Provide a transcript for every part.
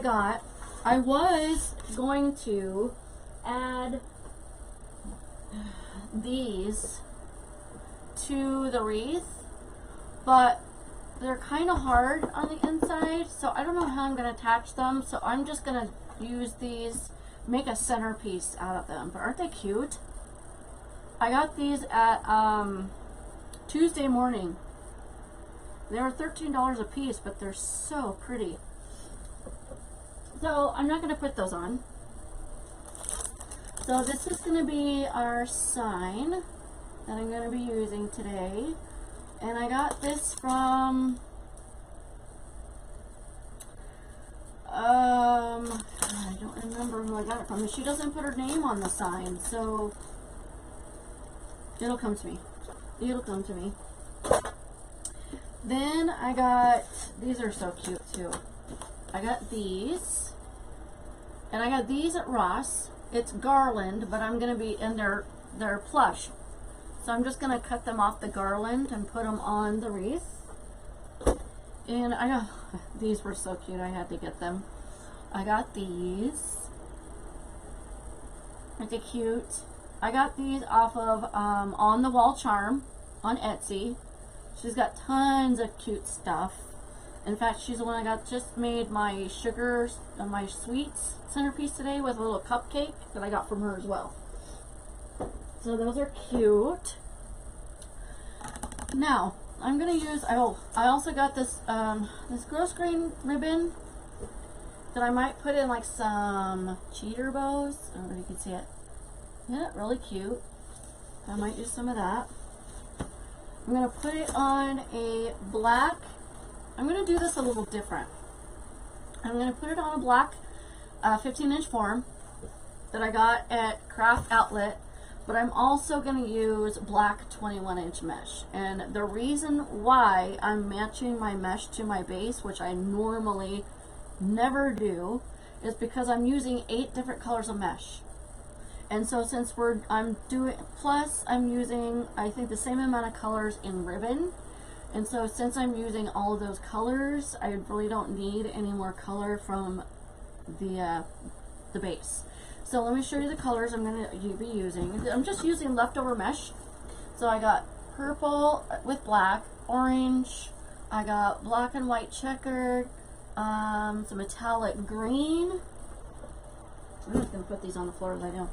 I got. I was going to add these to the wreath, but they're kind of hard on the inside, so I don't know how I'm going to attach them, so I'm just going to use these, make a centerpiece out of them. But aren't they cute? I got these at Tuesday morning. They were $13 a piece, but they're so pretty. So I'm not going to put those on. So this is going to be our sign that I'm going to be using today. And I got this from, I don't remember who I got it from. She doesn't put her name on the sign, so it'll come to me. It'll come to me. Then I got, these are so cute too. I got these, and I got these at Ross. It's garland, but I'm going to be in their plush. So I'm just going to cut them off the garland and put them on the wreath. And I got, these were so cute, I had to get them. I got these. Aren't they cute? I got these off of On the Wall Charm on Etsy. She's got tons of cute stuff. In fact, she's the one I got, just made my sugars, my sweets centerpiece today with a little cupcake that I got from her as well. So those are cute. Now I'm gonna use. I also got this this gross grain ribbon that I might put in like some cheater bows. I don't know if you can see it. Yeah, really cute. I might use some of that. I'm gonna put it on a black. I'm gonna do this a little different. I'm gonna put it on a black 15-inch form that I got at Craft Outlet. But I'm also going to use black 21-inch mesh. And the reason why I'm matching my mesh to my base, which I normally never do, is because I'm using 8 different colors of mesh. And so since I'm using, I think, the same amount of colors in ribbon. And so since I'm using all of those colors, I really don't need any more color from the base. So let me show you the colors I'm going to be using. I'm just using leftover mesh. So I got purple with black, orange, I got black and white checkered, some metallic green. I'm just going to put these on the floor as I know.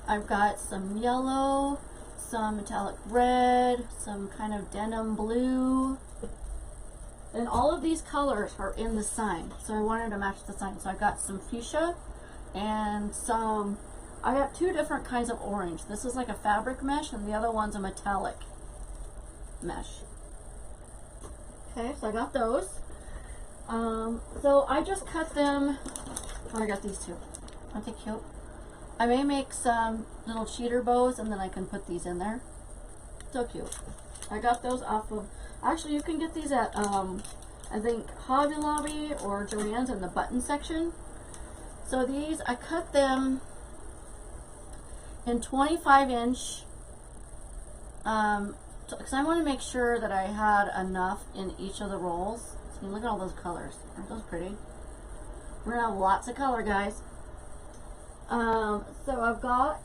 I've got some yellow, some metallic red, some kind of denim blue. And all of these colors are in the sign. So I wanted to match the sign. So I got some fuchsia and some, I got 2 different kinds of orange. This is like a fabric mesh and the other one's a metallic mesh. Okay, so I got those. So I just cut them. Oh, I got these 2. Aren't they cute? I may make some little cheater bows and then I can put these in there. So cute. I got those off of, actually you can get these at I think Hobby Lobby or Joann's in the button section. So these, I cut them in 25-inch because I want to make sure that I had enough in each of the rolls. So look at all those colors. Aren't those pretty? We're going to have lots of color, guys. So I've got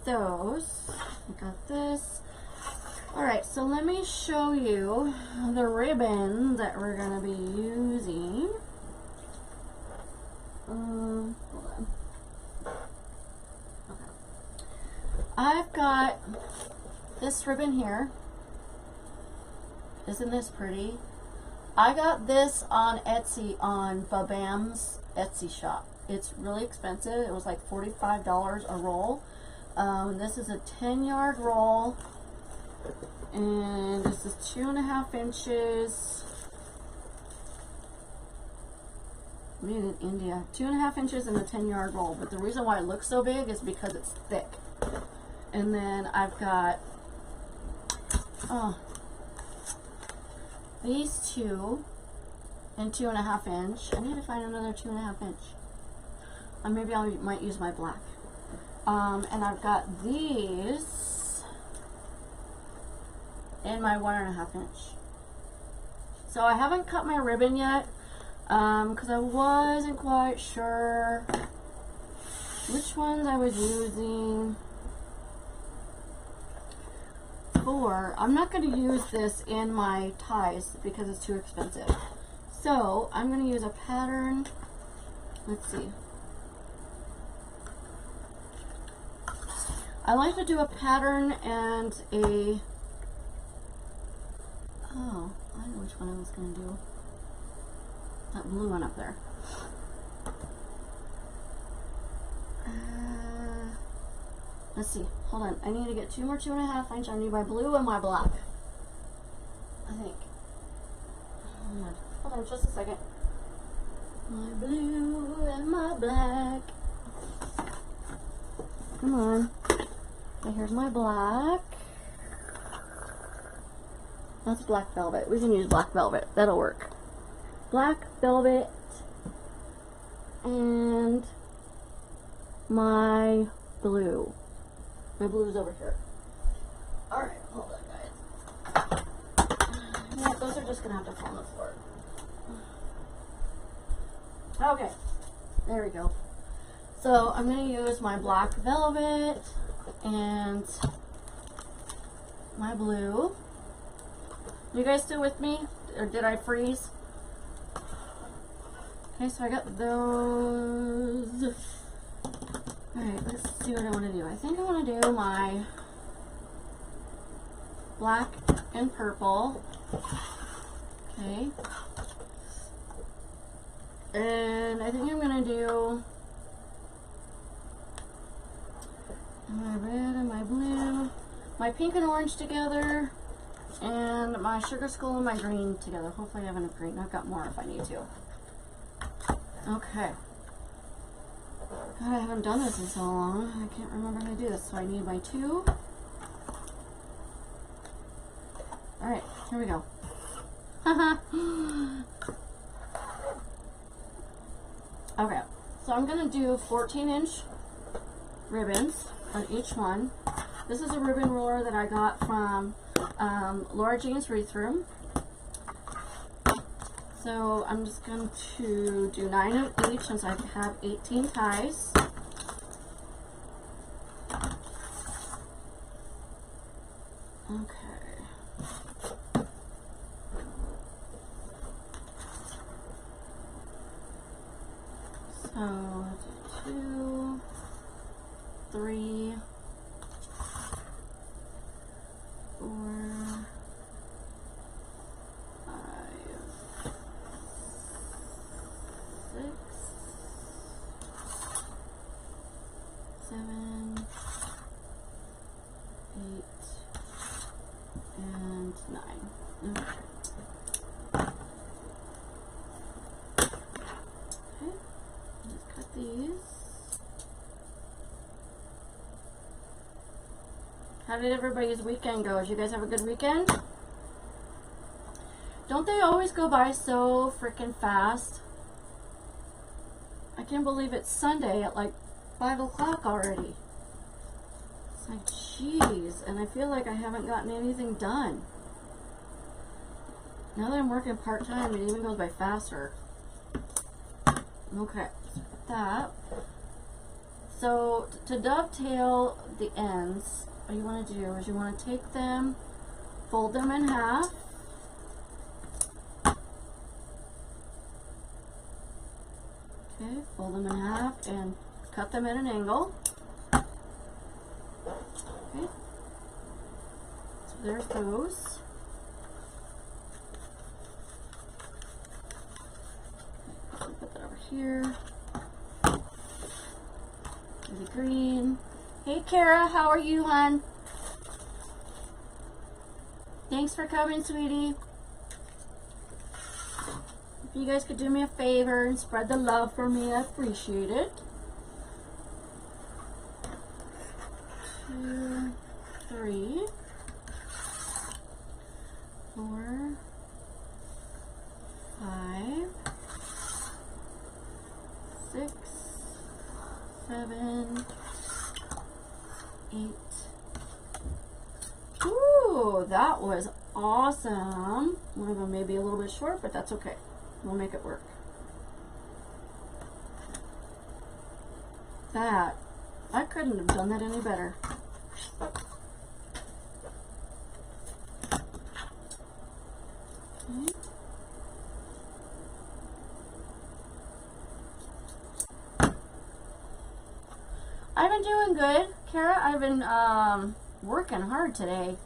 those. I got this. Alright, so let me show you the ribbon that we're going to be using. Hold on. Okay. I've got this ribbon here. Isn't this pretty? I got this on Etsy on Babam's Etsy shop. It's really expensive. It was like $45 a roll. This is a 10-yard roll, and this is 2.5 inches. Made in India. 2.5 inches in a 10-yard roll. But the reason why it looks so big is because it's thick. And then I've got these 2 and 2.5 inch. I need to find another 2.5 inch. Maybe I might use my black. And I've got these in my 1.5 inch. So I haven't cut my ribbon yet. because I wasn't quite sure which ones I was using for. I'm not going to use this in my ties because it's too expensive. So I'm going to use a pattern. Let's see. I like to do a pattern and a, oh, I know which one I was going to do. That blue one up there. Let's see. Hold on. I need to get 2 more 2.5 inch. I need my blue and my black, I think. Hold on just a second. My blue and my black. Come on. Okay, here's my black. That's black velvet. We can use black velvet. That'll work. Black velvet and my blue. My blue's over here. Alright, hold on, guys. Yeah, those are just gonna have to fall on the floor. Okay, there we go. So I'm gonna use my black velvet and my blue. You guys still with me? Or did I freeze? Okay, so I got those. Alright, let's see what I want to do. I think I want to do my black and purple. Okay. And I think I'm going to do my red and my blue, my pink and orange together, and my sugar skull and my green together. Hopefully I have enough green. I've got more if I need to. Okay. God, I haven't done this in so long. I can't remember how to do this. So I need my 2. Alright, here we go. Okay, so I'm going to do 14-inch ribbons on each one. This is a ribbon roller that I got from Laura Jean's Wreath Room. So I'm just going to do 9 of each since I have 18 ties. Okay. So 2, 3, 4, 5, 6, 7, 8, and 9. Okay. Okay, just cut these. How did everybody's weekend go? Did you guys have a good weekend? Don't they always go by so freaking fast? I can't believe it's Sunday at like 5 o'clock already. It's like, jeez, and I feel like I haven't gotten anything done. Now that I'm working part-time, it even goes by faster. Okay, that. So to dovetail the ends, what you want to do is you want to take them, fold them in half. Okay, fold them in half and cut them at an angle. Okay, so there's those. Okay, put that over here. The green. Hey Kara, how are you, hon? Thanks for coming, sweetie. If you guys could do me a favor and spread the love for me, I appreciate it. 2, 3, 4, 5, 6, 7, 8. Ooh, that was awesome. One of them may be a little bit short, but that's okay. We'll make it work. that. I couldn't have done that any better. Okay. I've been doing good, Kara. I've been working hard today.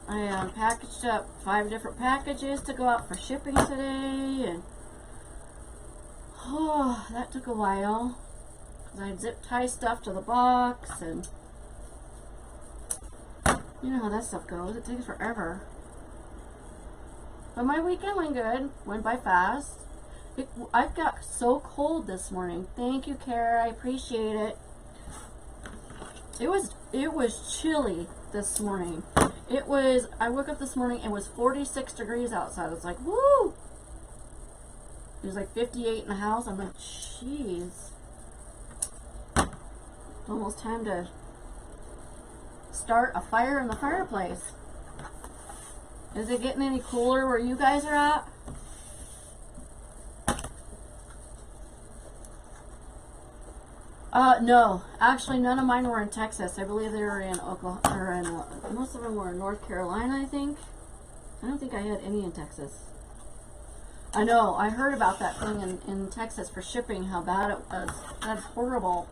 I packaged up 5 different packages to go out for shipping today, and oh, that took a while because I zip tie stuff to the box, and you know how that stuff goes. It takes forever. But my weekend went good. Went by fast. I got so cold this morning. Thank you, Kara. I appreciate it. It was chilly this morning. I woke up this morning and it was 46 degrees outside. I was like, woo! It was like 58 in the house. I'm like, jeez. It's almost time to start a fire in the fireplace. Is it getting any cooler where you guys are at? No, actually none of mine were in Texas. I believe they were in Oklahoma, or most of them were in North Carolina, I think. I don't think I had any in Texas. I know, I heard about that thing in Texas for shipping, how bad it was. That's horrible.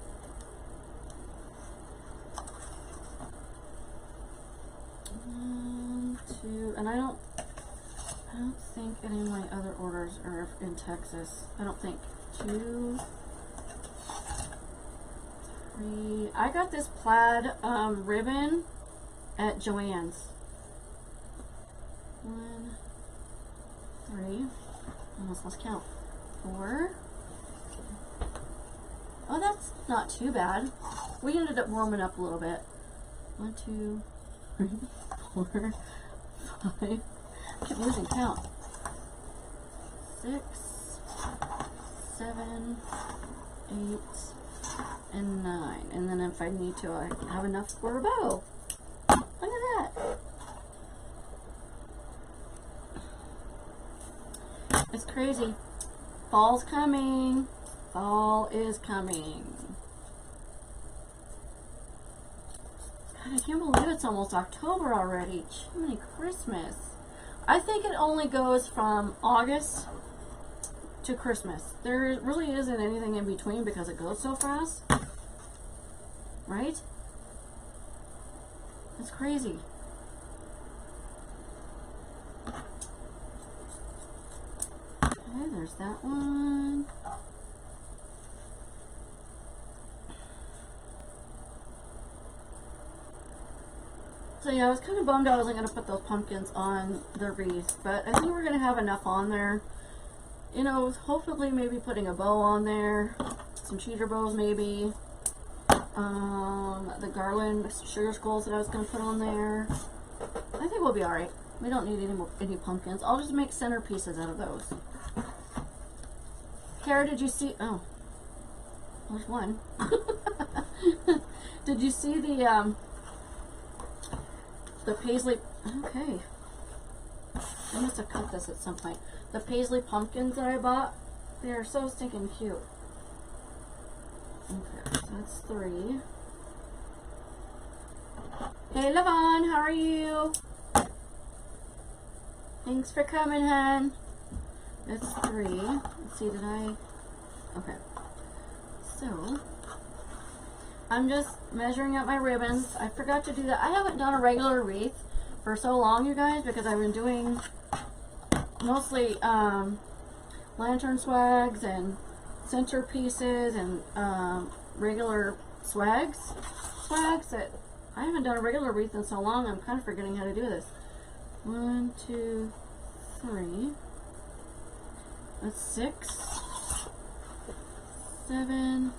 One, two, and I don't think any of my other orders are in Texas. I don't think. 2, 3. I got this plaid ribbon at Joann's. 1, 3. Almost lost count. 4. Oh, that's not too bad. We ended up warming up a little bit. 1, 2, 3, 4, 5. I keep losing count. 6, 7, 8, and 9. And then if I need to, I have enough for a bow. Look at that. It's crazy. Fall's coming. Fall is coming. God, I can't believe it's almost October already. Jiminy Christmas. I think it only goes from August to Christmas. There really isn't anything in between because it goes so fast. Right? It's crazy. Okay, there's that one. So yeah, I was kind of bummed I wasn't going to put those pumpkins on the wreath, but I think we're going to have enough on there. You know, hopefully maybe putting a bow on there, some cheater bows maybe, the garland sugar skulls that I was going to put on there. I think we'll be alright. We don't need any pumpkins. I'll just make centerpieces out of those. Kara, did you see, oh, there's one. Did you see the paisley, okay, I must have cut this at some point. The paisley pumpkins that I bought, they are so stinking cute. Okay, so that's 3. Hey Lavon, how are you? Thanks for coming, hon. That's 3. Let's see, did I, okay. So, I'm just measuring out my ribbons. I forgot to do that. I haven't done a regular wreath for so long, you guys, because I've been doing mostly lantern swags and centerpieces and regular swags that I haven't done a regular wreath in so long. I'm kind of forgetting how to do this. 1, 2, 3. That's 6, 7,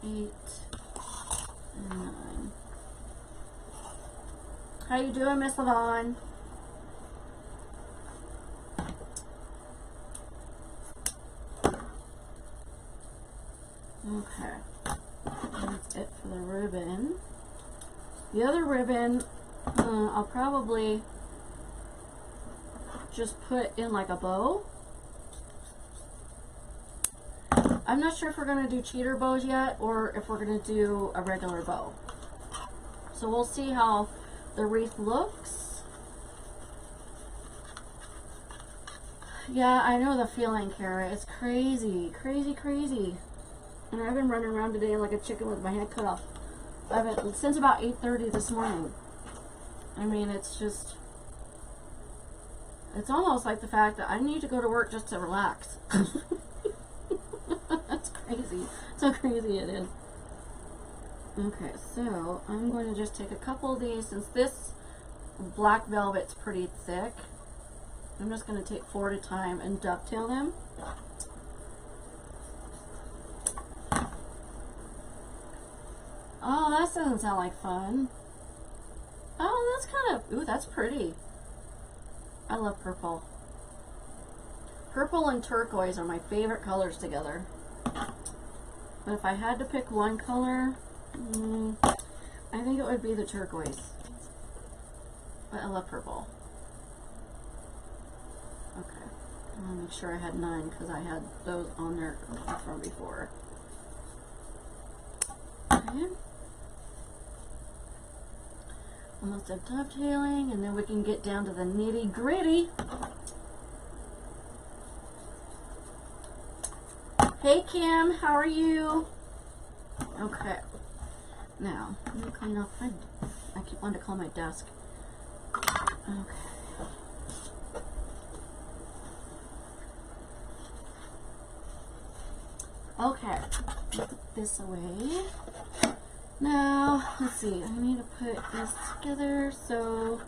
8, and 9. How you doing, Miss Lavon? Okay, that's it for the ribbon. The other ribbon, I'll probably just put in like a bow. I'm not sure if we're going to do cheater bows yet or if we're going to do a regular bow. So we'll see how the wreath looks. Yeah, I know the feeling, Kara. It's crazy, crazy, crazy. And I've been running around today like a chicken with my head cut off. I've been since about 8:30 this morning. I mean, it's just, it's almost like the fact that I need to go to work just to relax. That's crazy. So crazy it is. Okay, so I'm going to just take a couple of these. Since this black velvet's pretty thick, I'm just going to take 4 at a time and dovetail them. Oh, that doesn't sound like fun. Oh, that's kind of, ooh, that's pretty. I love purple. Purple and turquoise are my favorite colors together. But if I had to pick one color, I think it would be the turquoise. But I love purple. Okay. I want to make sure I had 9 because I had those on there from before. Okay. Almost done dovetailing, and then we can get down to the nitty gritty. Hey Kim, how are you? Okay. Now, let me clean up my, I keep wanting to call my desk. Okay. Okay. Put this away. Now, let's see, I need to put this together, so,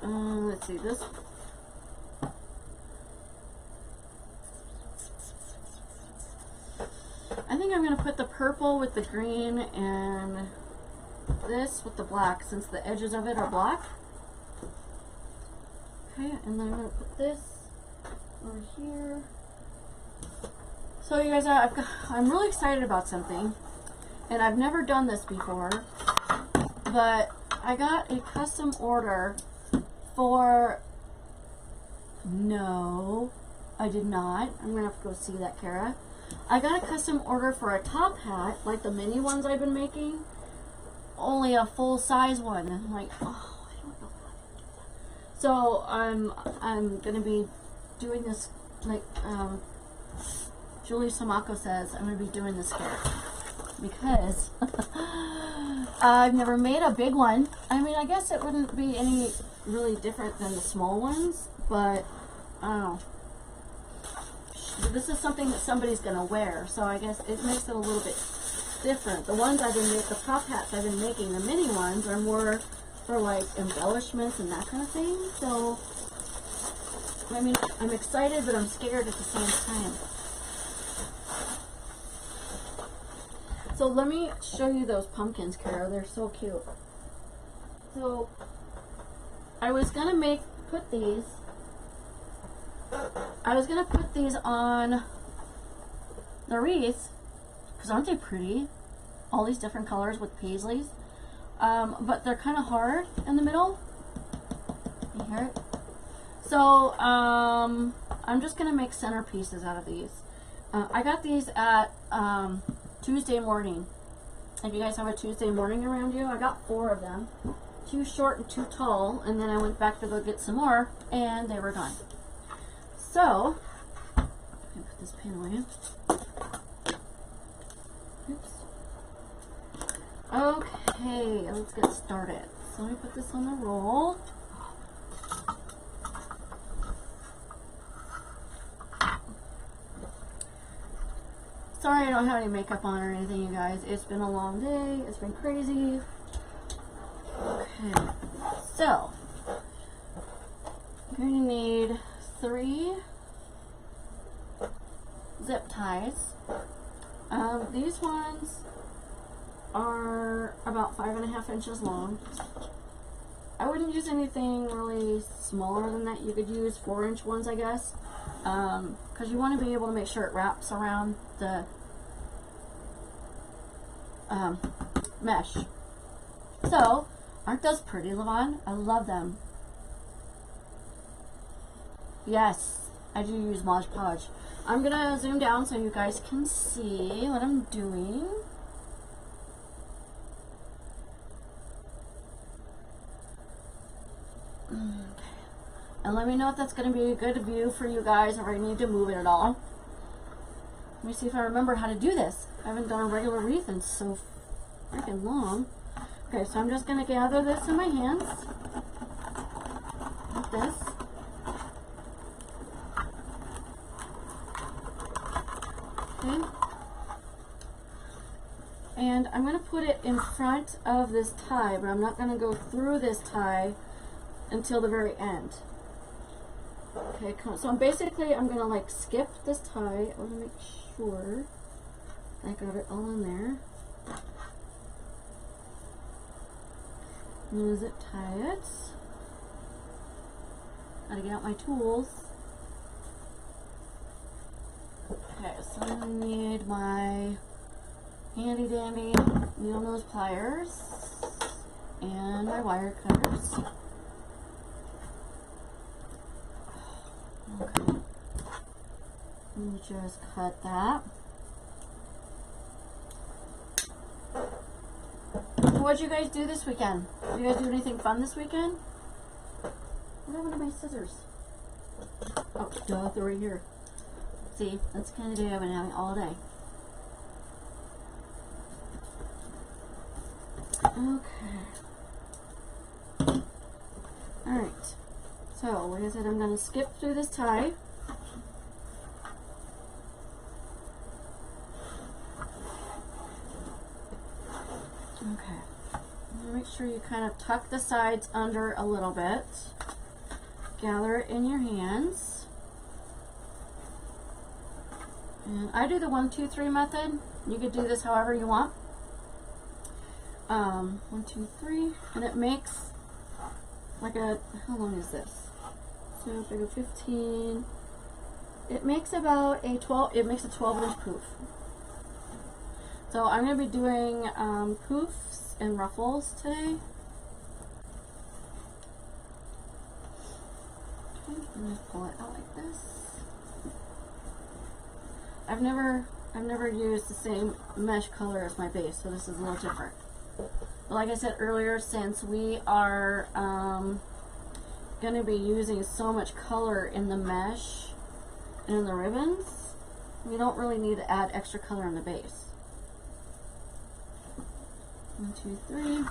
let's see, this, I think I'm going to put the purple with the green and this with the black, since the edges of it are black. Okay, and then I'm going to put this over here. So you guys, I'm really excited about something, and I've never done this before, but I got a custom order for, no, I did not. I'm going to have to go see that, Kara. I got a custom order for a top hat, like the mini ones I've been making, only a full size one. And I'm like, oh, I don't know how to do that. So I'm going to be doing this, like, Julie Samako says I'm going to be doing this skirt because I've never made a big one. I mean, I guess it wouldn't be any really different than the small ones, but I don't know. This is something that somebody's going to wear, so I guess it makes it a little bit different. The ones I've been making, the top hats I've been making, the mini ones are more for like embellishments and that kind of thing. So, I mean, I'm excited, but I'm scared at the same time. So let me show you those pumpkins, Kara. They're so cute. So I was gonna put these on the wreath, because aren't they pretty? All these different colors with paisleys. But they're kind of hard in the middle. You hear it? So I'm just gonna make centerpieces out of these. I got these at Tuesday morning. If you guys have a Tuesday morning around you, I got 4 of them. 2 short and 2 tall, and then I went back to go get some more, and they were gone. So, I'm gonna put this pin away. Oops. Okay, let's get started. So let me put this on the roll. Sorry I don't have any makeup on or anything, you guys. It's been a long day. It's been crazy. Okay. So, you're going to need 3 zip ties. These ones are about 5.5 inches long. I wouldn't use anything really smaller than that. You could use 4-inch ones, I guess. Because you want to be able to make sure it wraps around the mesh. So, aren't those pretty, Levon? I love them. Yes, I do use Mod Podge. I'm gonna zoom down so you guys can see what I'm doing. Okay. And let me know if that's gonna be a good view for you guys, or if I need to move it at all. Let me see if I remember how to do this. I haven't done a regular wreath in so freaking long. Okay, so I'm just gonna gather this in my hands, like this. Okay. And I'm going to put it in front of this tie, but I'm not going to go through this tie until the very end. Okay, so I'm going to like skip this tie. I want to make sure I got it all in there. I'm going to zip tie it. Gotta get out my tools. Okay, so I'm going to need my handy dandy needle nose pliers and my wire cutters. Okay, let me just cut that. What'd you guys do this weekend? Did you guys do anything fun this weekend? What happened to my scissors? Oh, duh, they're right here. See, that's the kind of day I've been having all day. Okay. Alright. So, like I said, I'm going to skip through this tie. Okay. Make sure you kind of tuck the sides under a little bit. Gather it in your hands. And I do the 1, 2, 3 method. You could do this however you want. 1, 2, 3, and it makes like a, how long is this? So if I go 15, it makes about a 12, it makes a 12-inch poof. So I'm going to be doing poofs and ruffles today. Okay, I'm going to pull it out like this. I've never used the same mesh color as my base, so this is a little different. But like I said earlier, since we are going to be using so much color in the mesh and in the ribbons, we don't really need to add extra color in the base. 1, 2, 3.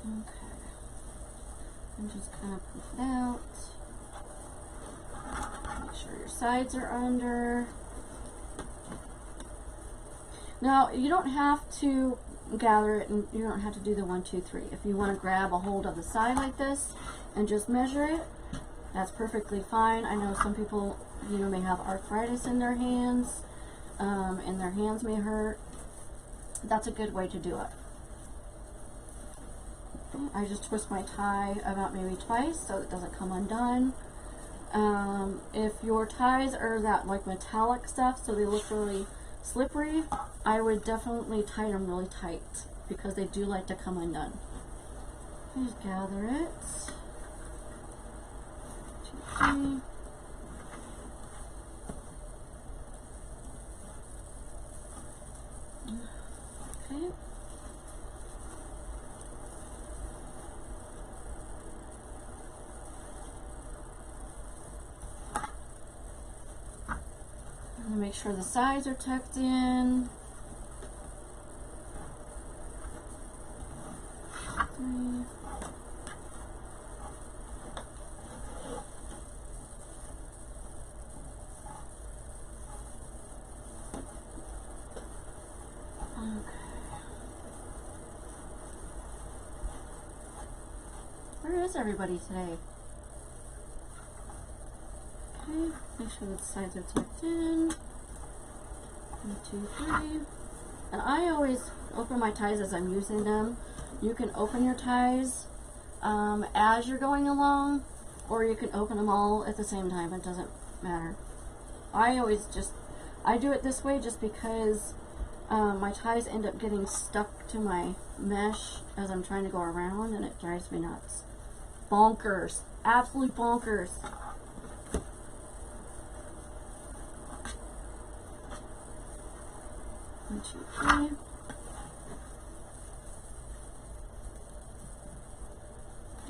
Okay, and just kind of poof it out. Make sure your sides are under. Now, you don't have to gather it, and you don't have to do the 1, 2, 3. If you want to grab a hold of the side like this and just measure it, that's perfectly fine. I know some people, you know, may have arthritis in their hands, and their hands may hurt. That's a good way to do it. I just twist my tie about maybe twice so it doesn't come undone. If your ties are that like metallic stuff, so they look really slippery, I would definitely tie them really tight because they do like to come undone. Just gather it. 2, 3. Okay. Make sure the sides are tucked in. 3. Okay. Where is everybody today? Okay, make sure the sides are tucked in. 1, 2, 3. And I always open my ties as I'm using them. You can open your ties as you're going along, or you can open them all at the same time. It doesn't matter. I do it this way just because my ties end up getting stuck to my mesh as I'm trying to go around, and it drives me nuts. Bonkers. Absolute bonkers. One, two, three.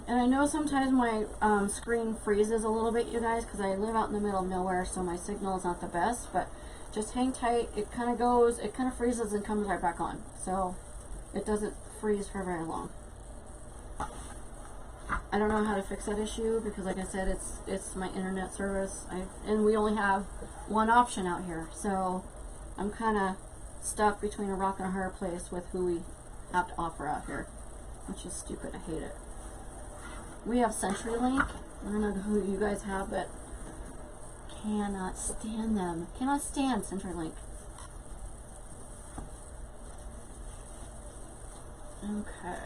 And I know sometimes my screen freezes a little bit, you guys, because I live out in the middle of nowhere, so my signal is not the best, but just hang tight. It kind of goes, it kind of freezes and comes right back on. So it doesn't freeze for very long. I don't know how to fix that issue because, like I said, it's my internet service. And we only have one option out here, so I'm kind of stuck between a rock and a hard place with who we have to offer out here, which is stupid. I hate it. We have CenturyLink. I don't know who you guys have, but cannot stand them. Cannot stand CenturyLink. Okay.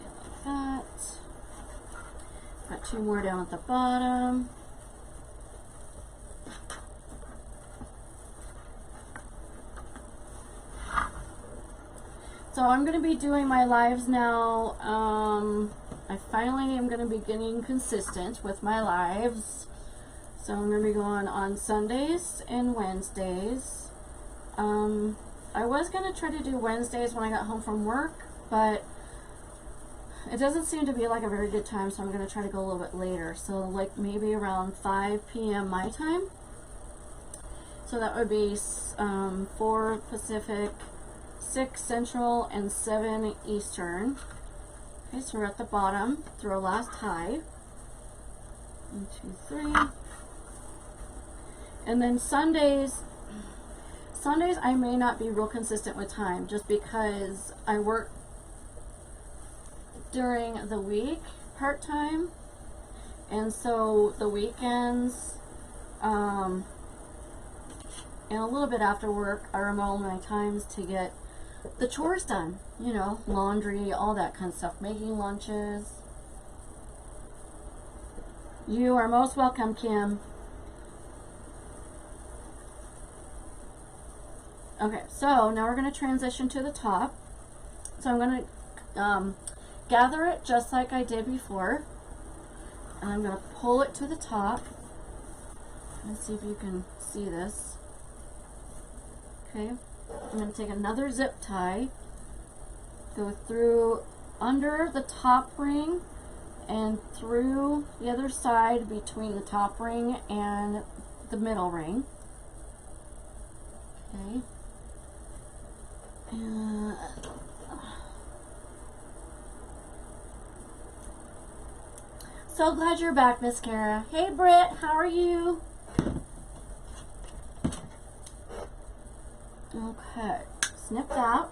Like that. Got two more down at the bottom. So I'm going to be doing my lives now. I finally am going to be getting consistent with my lives. So I'm going to be going on Sundays and Wednesdays. I was going to try to do Wednesdays when I got home from work, but it doesn't seem to be like a very good time, so I'm going to try to go a little bit later. So like maybe around 5 p.m. my time. So that would be 4 Pacific, 6 Central, and 7 Eastern. Okay, so we're at the bottom through our last tie. 1, 2, 3. And then Sundays I may not be real consistent with time just because I work during the week part-time, and so the weekends and a little bit after work are all my times to get the chores done, you know, laundry, all that kind of stuff, making lunches. You are most welcome, Kim. Okay, so now we're going to transition to the top. So I'm going to gather it just like I did before, and I'm going to pull it to the top. Let's see if you can see this. Okay, I'm going to take another zip tie, go through under the top ring and through the other side between the top ring and the middle ring. Okay. So glad you're back, Miss Kara. Hey, Britt, how are you? Okay, snip that.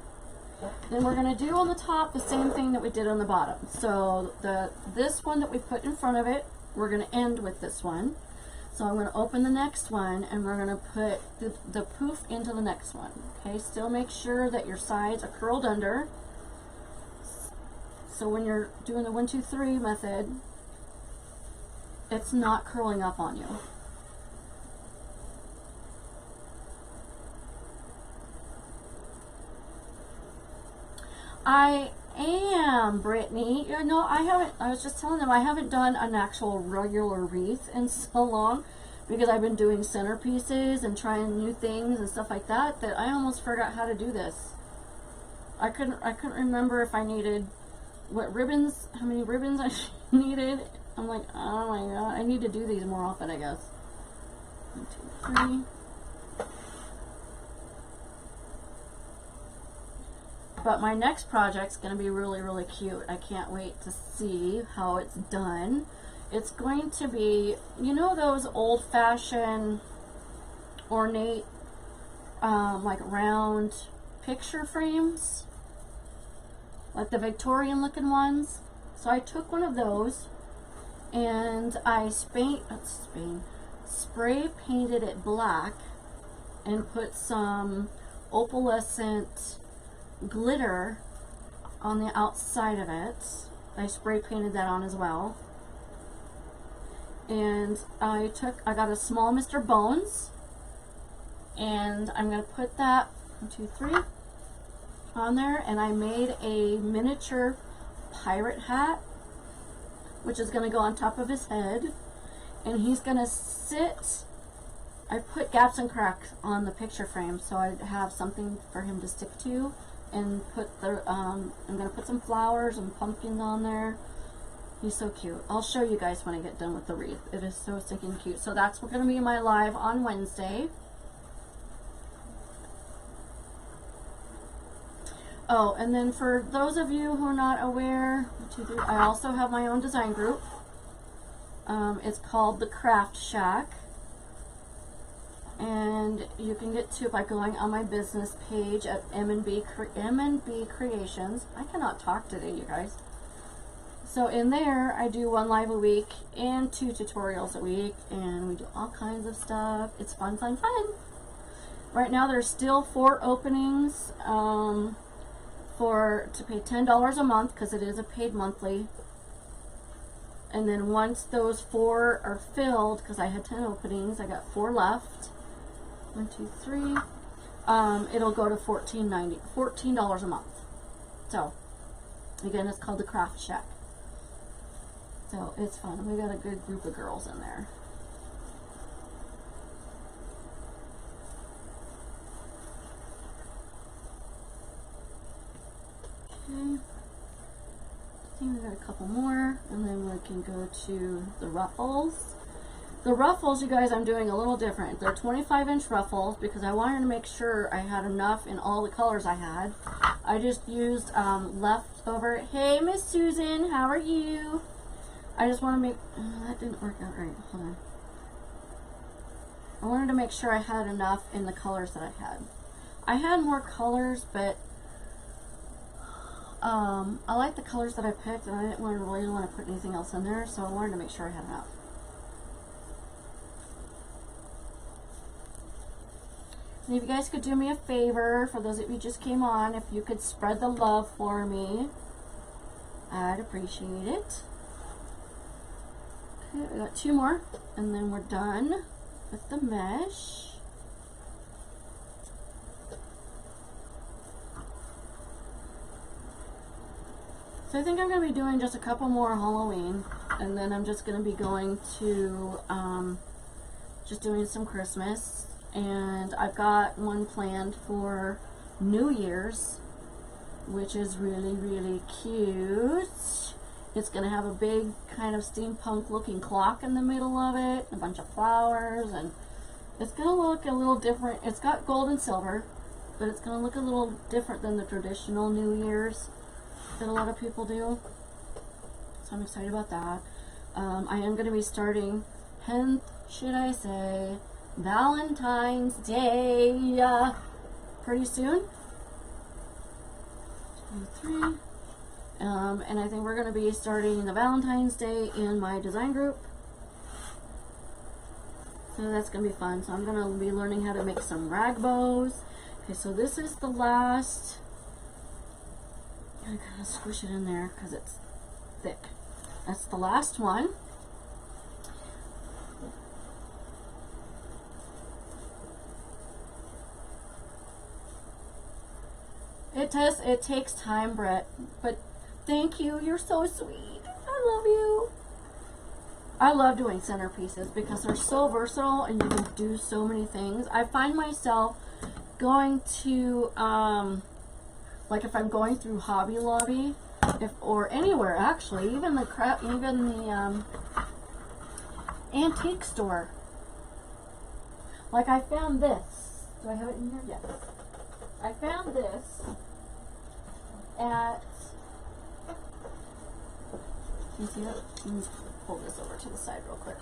Then we're going to do on the top the same thing that we did on the bottom. So this one that we put in front of it, we're going to end with this one. So I'm going to open the next one, and we're going to put the poof into the next one. Okay, still make sure that your sides are curled under. So when you're doing the 1, 2, 3 method, it's not curling up on you. I am, Brittany. You know, I was just telling them I haven't done an actual regular wreath in so long because I've been doing centerpieces and trying new things and stuff like that I almost forgot how to do this. I couldn't remember if I needed what ribbons, how many ribbons I needed. I'm like, oh my god, I need to do these more often, I guess. 1, 2, 3. But my next project's going to be really, really cute. I can't wait to see how it's done. It's going to be, you know, those old-fashioned, ornate, like round picture frames? Like the Victorian-looking ones. So I took one of those, and I spray painted it black, and put some opalescent glitter on the outside of it. I spray painted that on as well. And I got a small Mr. Bones, And I'm going to put that 1, 2, 3 on there, and I made a miniature pirate hat, which is going to go on top of his head, and he's going to sit. I put gaps and cracks on the picture frame so I have something for him to stick to, and put the I'm going to put some flowers and pumpkins on there. He's so cute. I'll show you guys when I get done with the wreath. It is so stinking cute. So that's going to be my live on Wednesday. Oh, and then for those of you who are not aware, 1, 2, 3, I also have my own design group. It's called the Craft Shack. And you can get to it by going on my business page at M&B Creations. I cannot talk today, you guys. So in there, I do 1 live a week and 2 tutorials a week, and we do all kinds of stuff. It's fun, fun, fun. Right now, there's still 4 openings to pay $10 a month, because it is a paid monthly. And then once those 4 are filled, because I had 10 openings, I got 4 left. 1, 2, 3. It'll go to $14 a month. So again, it's called the Craft Shack. So it's fun. We got a good group of girls in there. Okay. I think we got a couple more, and then we can go to the ruffles. The ruffles, you guys, I'm doing a little different. They're 25-inch ruffles because I wanted to make sure I had enough in all the colors I had. I just used leftover. Hey, Miss Susan, how are you? I just want to make, that didn't work out right. Hold on. I wanted to make sure I had enough in the colors that I had. I had more colors, but I like the colors that I picked, and I didn't really want to put anything else in there, so I wanted to make sure I had enough. And if you guys could do me a favor, for those of you who just came on, if you could spread the love for me, I'd appreciate it. Okay, we got 2 more, and then we're done with the mesh. So I think I'm going to be doing just a couple more Halloween, and then I'm just going to be going to just doing some Christmas, and I've got one planned for New Year's, which is really, really cute. It's going to have a big kind of steampunk looking clock in the middle of it, a bunch of flowers, and it's going to look a little different. It's got gold and silver, but it's going to look a little different than the traditional New Year's that a lot of people do. So I'm excited about that. I am going to be starting, hence, should I say, Valentine's Day pretty soon. 2, 3. And I think we're going to be starting the Valentine's Day in my design group. So that's going to be fun. So I'm going to be learning how to make some rag bows. Okay, so this is the last. I gotta squish it in there because it's thick. That's the last one. It takes time, Brett, but thank you. You're so sweet. I love you. I love doing centerpieces because they're so versatile and you can do so many things. I find myself going to, like if I'm going through Hobby Lobby, or anywhere actually, even the antique store. Like I found this. Do I have it in here? Yes. I found this at, you see that? Let me pull this over to the side real quick.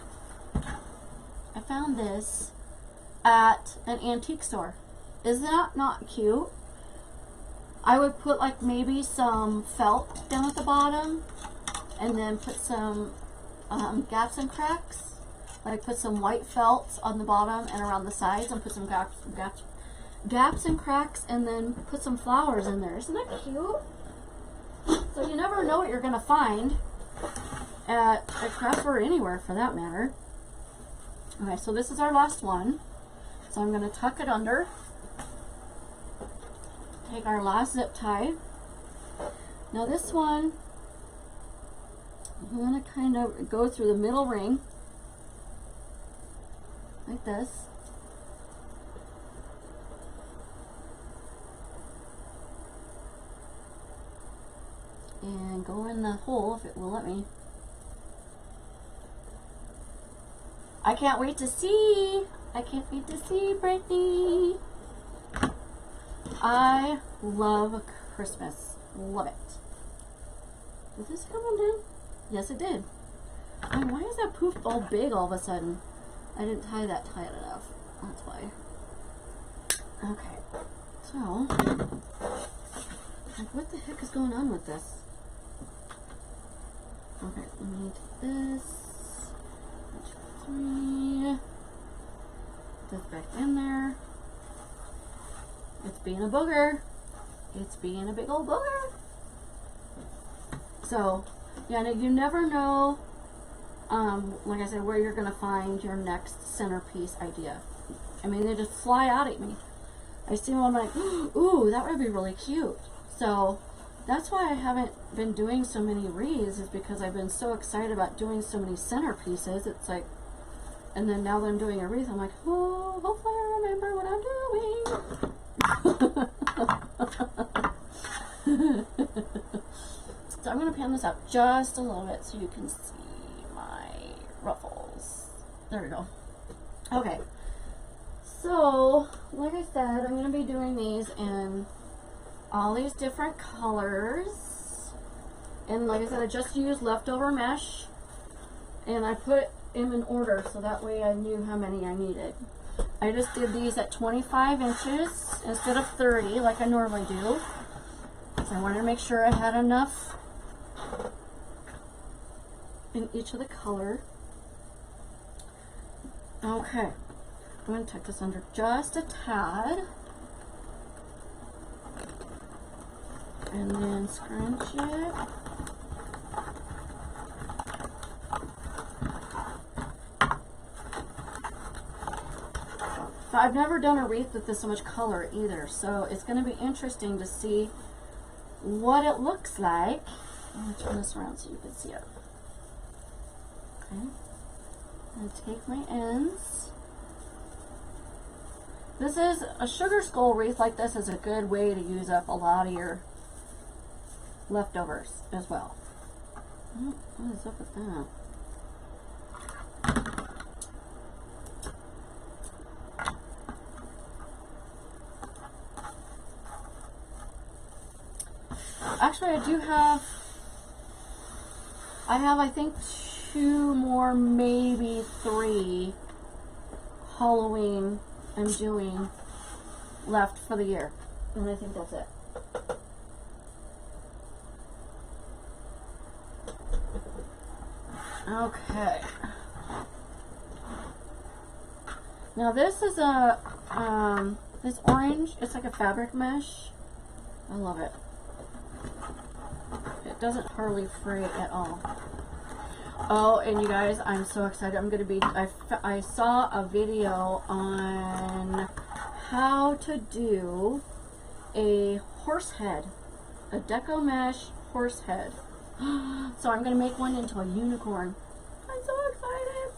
I found this at an antique store. Is that not cute? I would put like maybe some felt down at the bottom and then put some gaps and cracks. Like put some white felt on the bottom and around the sides and put some gaps and cracks and then put some flowers in there. Isn't that cute? So you never know what you're going to find at a craft or anywhere for that matter. Okay, so this is our last one. So I'm going to tuck it under. Take our last zip tie. Now this one, I'm going to kind of go through the middle ring, like this. And go in the hole if it will let me. I can't wait to see. I can't wait to see, Brittany. I love Christmas. Love it. Did this come undone? Yes, it did. And why is that poof all big all of a sudden? I didn't tie that tight enough. That's why. Okay. So, like, what the heck is going on with this? Okay, let me take this. 1, 2, 3. Put this back in there. It's being a booger. It's being a big old booger. So, yeah, you never know, like I said, where you're going to find your next centerpiece idea. I mean, they just fly out at me. I see one, I'm like, ooh, that would be really cute. So, that's why I haven't been doing so many wreaths, is because I've been so excited about doing so many centerpieces. It's like, and then now that I'm doing a wreath, I'm like, oh, hopefully I remember what I'm doing. So I'm going to pan this up just a little bit so you can see my ruffles. There we go. Okay. So, like I said, I'm going to be doing these in all these different colors. And like I said, I just used leftover mesh. And I put them in order so that way I knew how many I needed. I just did these at 25 inches instead of 30 like I normally do. So I wanted to make sure I had enough in each of the color. Okay, I'm going to tuck this under just a tad. And then scrunch it. So I've never done a wreath with this much color either, so it's going to be interesting to see what it looks like. I'm going to turn this around so you can see it. Okay. I'm going to take my ends. This is a sugar skull wreath like this is a good way to use up a lot of your leftovers as well. What is up with that? Actually, I have I think 2 more, maybe 3 Halloween I'm doing left for the year. And I think that's it. Okay. Now this is a, this orange, it's like a fabric mesh. I love it. It doesn't hardly fray at all. Oh, and you guys, I'm so excited. I'm going to be, I saw a video on how to do a horse head, a deco mesh horse head. So I'm going to make one into a unicorn. I'm so excited.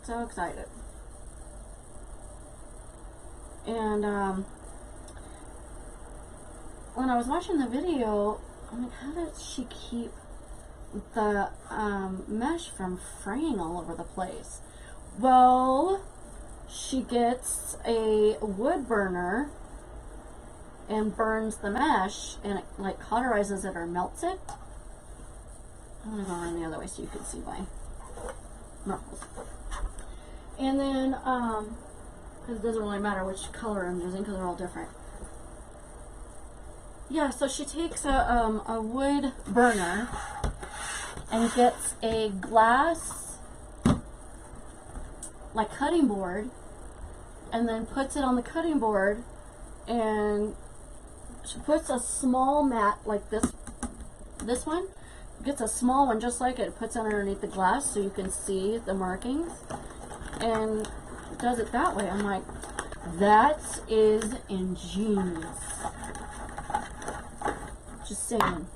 So excited. And when I was watching the video, I'm like, how does she keep the mesh from fraying all over the place? Well, she gets a wood burner and burns the mesh, and it like cauterizes it or melts it. I'm gonna go around the other way so you can see my ruffles. And then, because it doesn't really matter which color I'm using because they're all different. Yeah, so she takes a wood burner and gets a glass, like cutting board, and then puts it on the cutting board, and she puts a small mat like this one, gets a small one just like it, puts it underneath the glass so you can see the markings, and it does it that way. I'm like, that is ingenious. Just saying.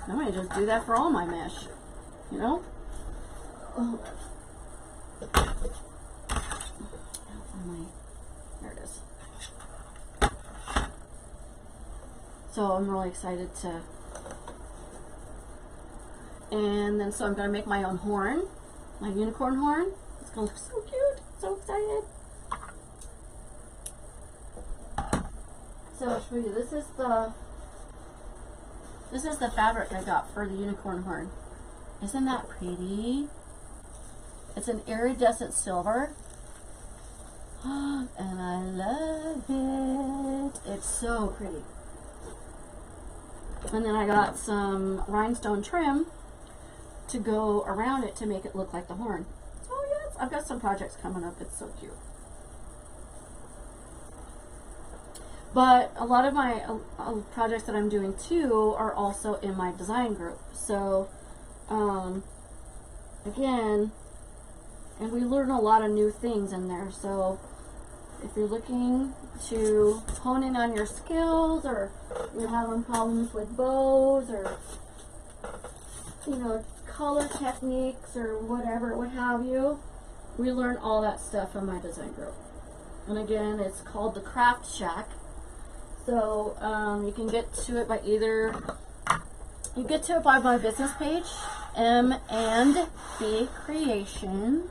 I might just do that for all my mesh, you know? Oh. There it is. So I'm really excited to, and then so I'm going to make my own horn, my unicorn horn. It's going to look so cute. So excited. So I'll show you. This is the fabric I got for the unicorn horn. Isn't that pretty? It's an iridescent silver. And I love it. It's so pretty. And then I got some rhinestone trim to go around it to make it look like the horn. Oh yes, I've got some projects coming up. It's so cute. But a lot of my projects that I'm doing too are also in my design group. So, again, and we learn a lot of new things in there. So, if you're looking to hone in on your skills, or you're having problems with bows, or, you know, color techniques, or whatever, what have you, we learn all that stuff in my design group. And again, it's called the Craft Shack. So you can get to it by my business page, M&B Creation,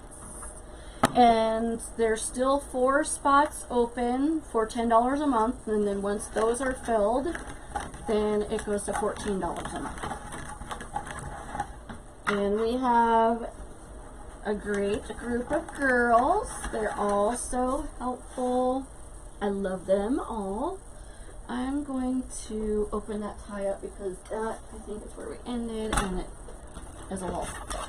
and there's still 4 spots open for $10 a month, and then once those are filled, then it goes to $14 a month. And we have a great group of girls. They're all so helpful. I love them all. I'm going to open that tie up because that, I think, is where we ended, and it is a little thick.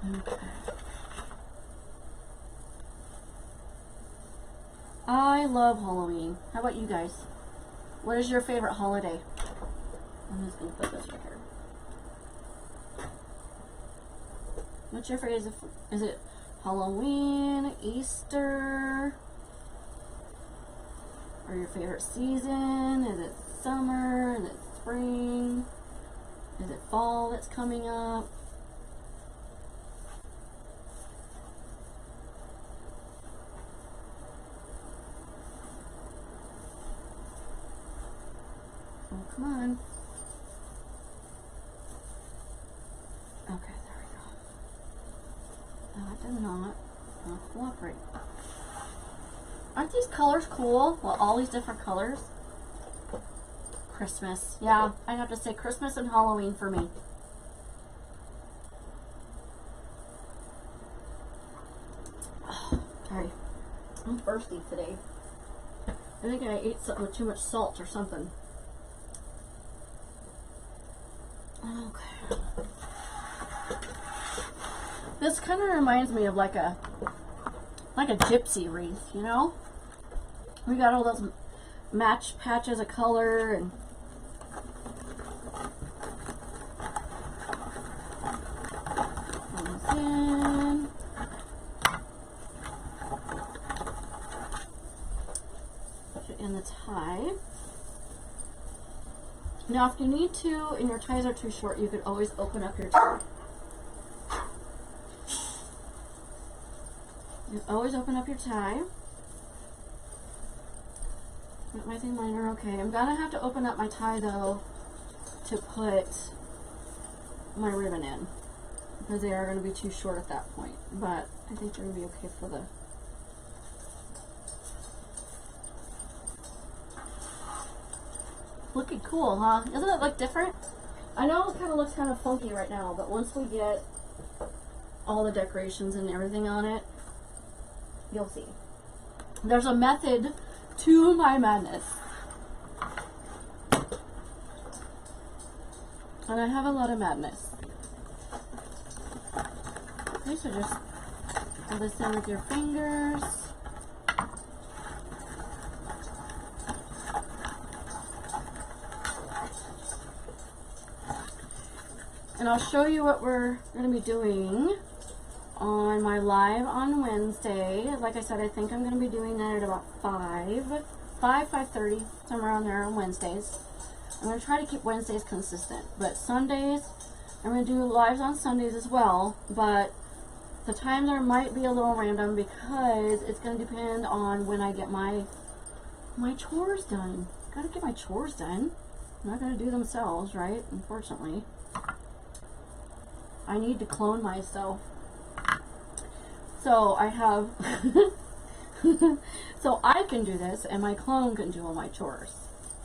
Okay. I love Halloween. How about you guys? What is your favorite holiday? I'm just going to put this right here. What's your favorite? Is it Halloween, Easter? Or your favorite season? Is it summer? Is it spring? Is it fall that's coming up? Oh, come on. Okay, there we go. That did not cooperate. Aren't these colors cool? Well, all these different colors. Christmas. Yeah, I have to say Christmas and Halloween for me. Oh, sorry. I'm thirsty today. I think I ate something with too much salt or something. Okay. This kind of reminds me of like a gypsy wreath, you know? We got all those match patches of color and in. Put it in the tie. Now if you need to and your ties are too short, you could always open up your tie. You always open up your tie. Got my thin liner, okay. I'm gonna have to open up my tie though to put my ribbon in because they are gonna be too short at that point. But I think they're gonna be okay for the looking cool, huh? Doesn't it look different? I know it kind of looks kind of funky right now, but once we get all the decorations and everything on it, you'll see. There's a method to my madness. And I have a lot of madness. Okay, so just pull this in with your fingers. And I'll show you what we're going to be doing on my live on Wednesday. Like I said, I think I'm going to be doing that at about 5:30, somewhere around there on Wednesdays. I'm going to try to keep Wednesdays consistent, but Sundays, I'm going to do lives on Sundays as well, but the time there might be a little random because it's going to depend on when I get my chores done. Got to get my chores done. I'm not going to do themselves, right? Unfortunately. I need to clone myself. So I have, so I can do this and my clone can do all my chores,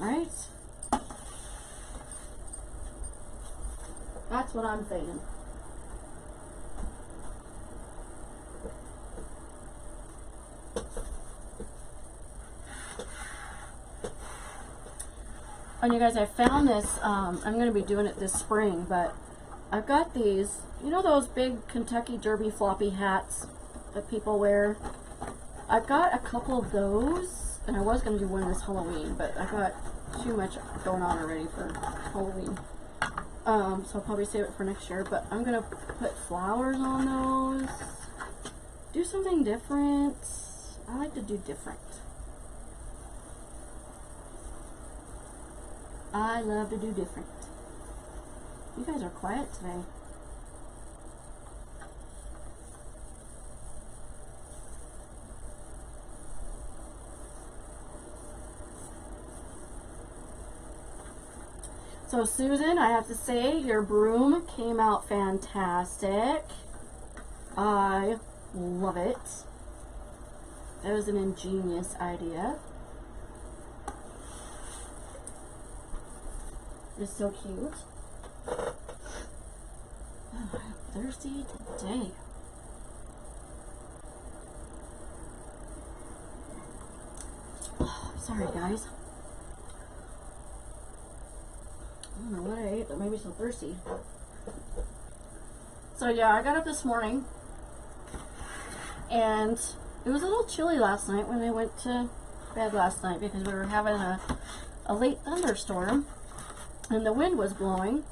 right? That's what I'm saying. And you guys, I found this, I'm going to be doing it this spring, but I've got these, you know those big Kentucky Derby floppy hats that people wear? I've got a couple of those, and I was going to do one this Halloween, but I got too much going on already for Halloween. So I'll probably save it for next year, but I'm going to put flowers on those. Do something different. I like to do different. I love to do different. You guys are quiet today. So Susan, I have to say, your broom came out fantastic. I love it. That was an ingenious idea. It's so cute. Oh, I'm thirsty today. Oh, sorry guys. I don't know what I ate, but maybe so thirsty. So yeah, I got up this morning and it was a little chilly last night when I went to bed last night because we were having a late thunderstorm and the wind was blowing.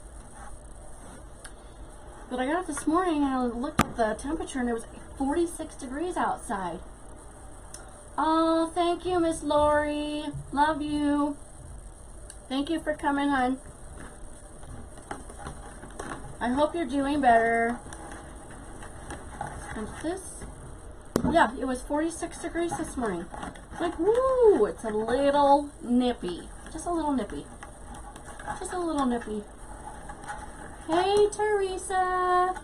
But I got up this morning and I looked at the temperature and it was 46 degrees outside. Oh, thank you, Miss Lori. Love you. Thank you for coming, hon. I hope you're doing better. And this, yeah, it was 46 degrees this morning. Like, woo, it's a little nippy. Just a little nippy. Just a little nippy. Hey, Teresa.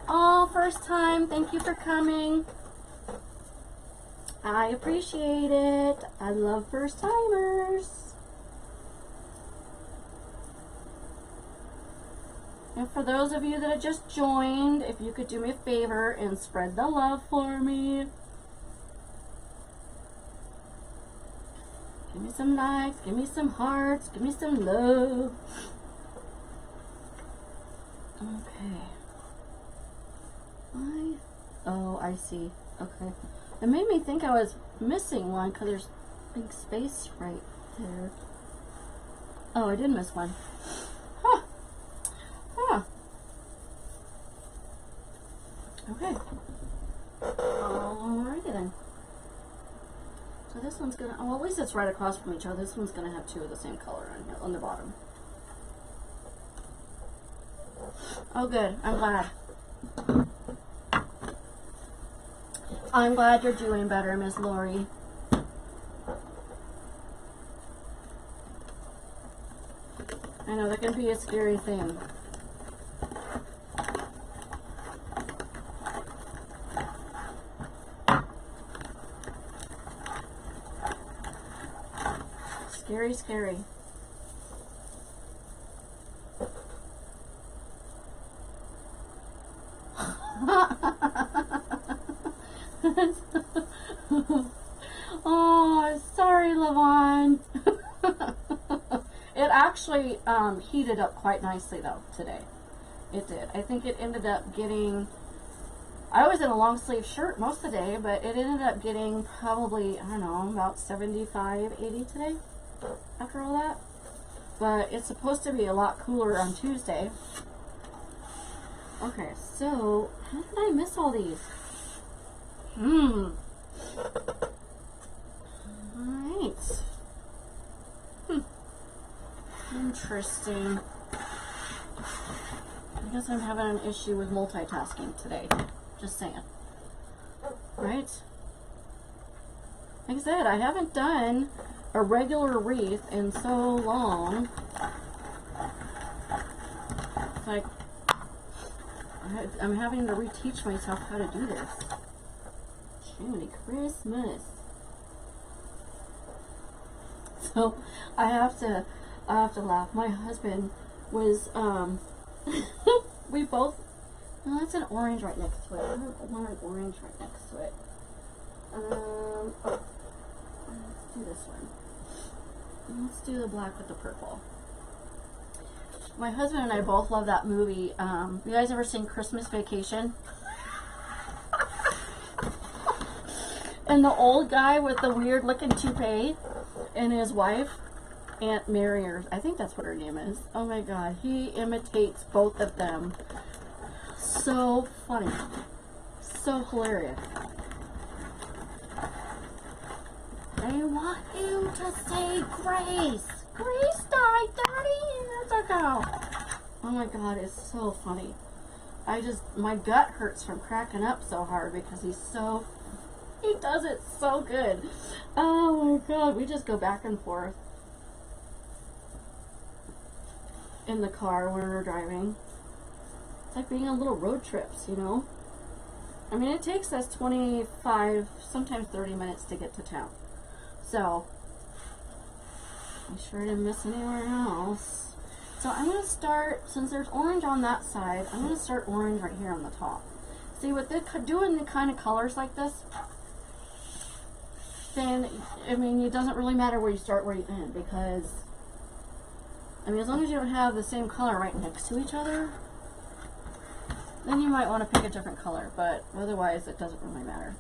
Oh, first time. Thank you for coming. I appreciate it. I love first timers. And for those of you that have just joined, if you could do me a favor and spread the love for me. Give me some likes, give me some hearts, give me some love. Okay. Oh, I see. Okay. It made me think I was missing one because there's big space right there. Oh, I did miss one. Huh. Huh. Okay. Alrighty then. So this one's gonna, oh, at least it's right across from each other. This one's gonna have two of the same color on here, on the bottom. Oh good, I'm glad. I'm glad you're doing better, Miss Lori. I know that can be a scary thing. Scary, scary. Oh, sorry, Lavon. It actually heated up quite nicely though today. It did. I think it ended up getting, I was in a long sleeve shirt most of the day, but it ended up getting probably, I don't know, about 75, 80 today after all that. But it's supposed to be a lot cooler on Tuesday. Okay, so how did I miss all these? Alright. Interesting. I guess I'm having an issue with multitasking today. Just saying. Right? Like I said, I haven't done a regular wreath in so long. It's like I'm having to reteach myself how to do this. Jiminy Christmas. So I have to laugh. My husband was we both, no, that's an orange right next to it. I don't want an orange right next to it. Oh, let's do this one. Let's do the black with the purple. My husband and I both love that movie. You guys ever seen Christmas Vacation? And the old guy with the weird looking toupee and his wife, Aunt Mary, or I think that's what her name is. Oh my god, he imitates both of them. So funny. So hilarious. I want you to say Grace. Grace died 30 years ago. Oh my god, it's so funny. My gut hurts from cracking up so hard because he does it so good. Oh my god, we just go back and forth in the car when we're driving. It's like being on little road trips, you know? I mean, it takes us 25, sometimes 30 minutes to get to town. So, be sure to miss anywhere else. So I'm going to start, since there's orange on that side, I'm going to start orange right here on the top. See, with doing the kind of colors like this, then, I mean, it doesn't really matter where you start, where you end, because, I mean, as long as you don't have the same color right next to each other, then you might want to pick a different color, but otherwise it doesn't really matter.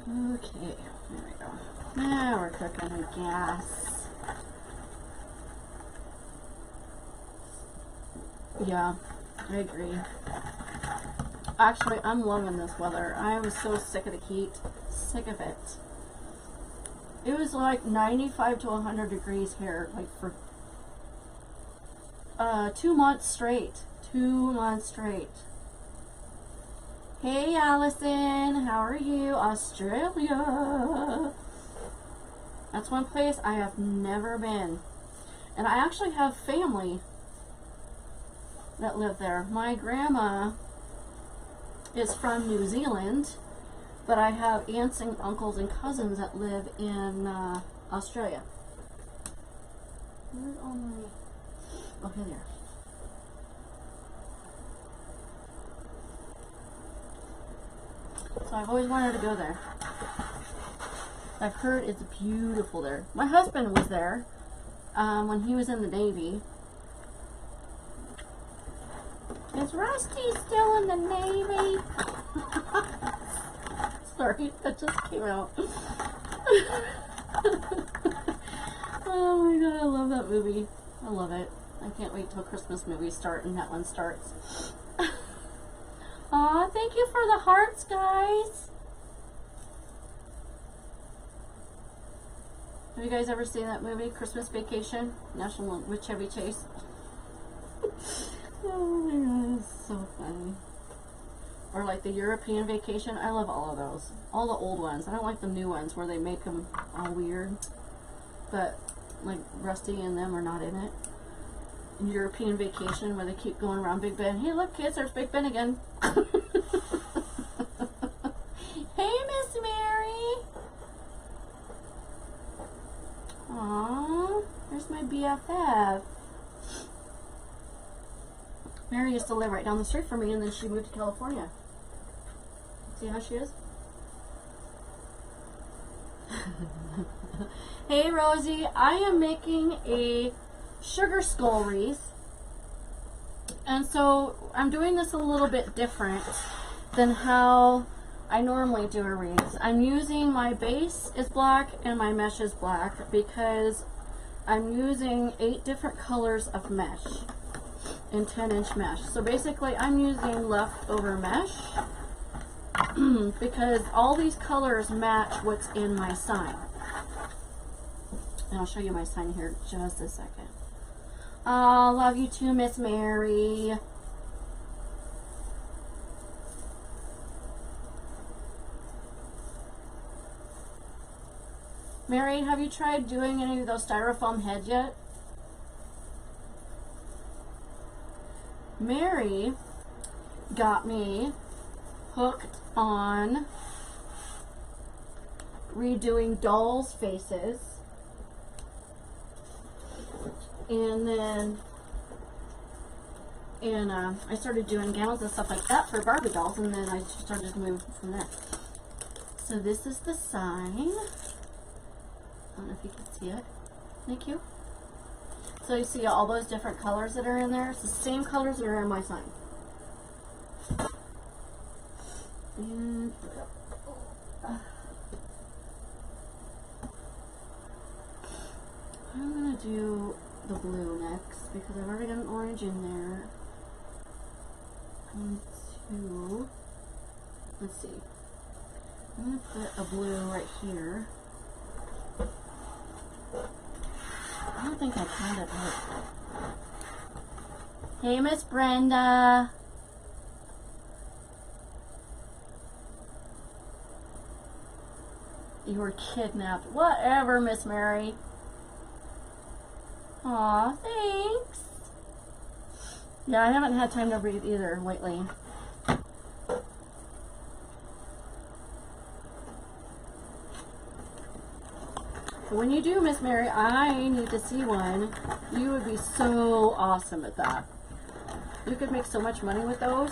Okay, there we go. Now we're cooking with gas. Yeah, I agree. Actually, I'm loving this weather. I am so sick of the heat. Sick of it. It was like 95 to 100 degrees here, like for 2 months straight. 2 months straight. Hey Allison, how are you? Australia. That's one place I have never been. And I actually have family that live there. My grandma is from New Zealand, but I have aunts and uncles and cousins that live in Australia. Where's all my... Okay, there. So I've always wanted to go there. I've heard it's beautiful there. My husband was there when he was in the Navy. Is Rusty still in the Navy? Sorry, that just came out. Oh my god, I love that movie. I love it. I can't wait till Christmas movies start and that one starts. Aw, thank you for the hearts, guys. Have you guys ever seen that movie, Christmas Vacation? National with Chevy Chase? Oh my god, it's so funny. Or like the European Vacation. I love all of those. All the old ones. I don't like the new ones where they make them all weird. But like Rusty and them are not in it. European Vacation where they keep going around Big Ben. Hey look kids, there's Big Ben again. Hey Miss Mary. Aww, there's my BFF. Mary used to live right down the street from me and then she moved to California. See how she is? Hey Rosie, I am making a sugar skull wreath, and so I'm doing this a little bit different than how I normally do a wreath. I'm using my base is black and my mesh is black because I'm using 8 different colors of mesh in 10-inch mesh. So basically I'm using leftover mesh because all these colors match what's in my sign. And I'll show you my sign here in just a second. Oh, love you too, Miss Mary. Mary, have you tried doing any of those styrofoam heads yet? Mary got me hooked on redoing dolls' faces. And then I started doing gowns and stuff like that for Barbie dolls, and then I started to move from there. So this is the sign. I don't know if you can see it. Thank you. So you see all those different colors that are in there. It's the same colors that are in my sign. And I'm gonna do the blue next because I've already got an orange in there. Let's see. I'm gonna put a blue right here. I don't think I planned it right. Hey, Miss Brenda. You were kidnapped. Whatever, Miss Mary. Aw, thanks. Yeah, I haven't had time to breathe either lately. But when you do, Miss Mary, I need to see one. You would be so awesome at that. You could make so much money with those.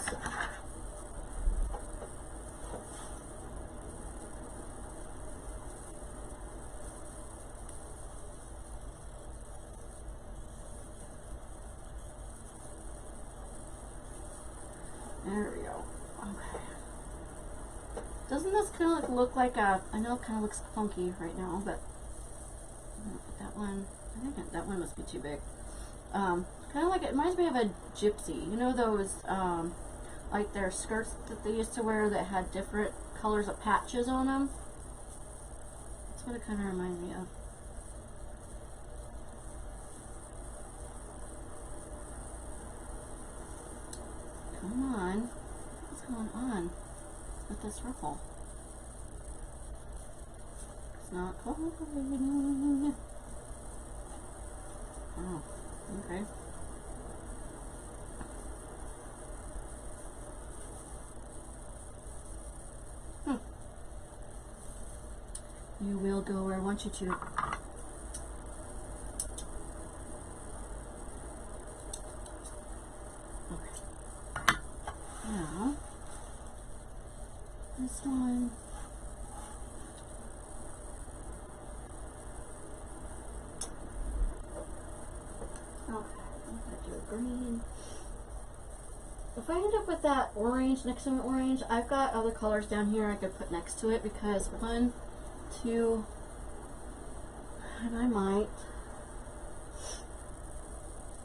There we go. Okay. Doesn't this kind of look like a, I know it kind of looks funky right now, but I'm gonna put that one, I think that one must be too big. Kind of like, it reminds me of a gypsy. You know those, like their skirts that they used to wear that had different colors of patches on them? That's what it kind of reminds me of. Come on. What's going on with this ruffle? It's not cooperating. Oh, okay. You will go where I want you to. Now, this one. Okay, I'm gonna do a green. If I end up with that orange next to an orange, I've got other colors down here I could put next to it because 1, 2, and I might.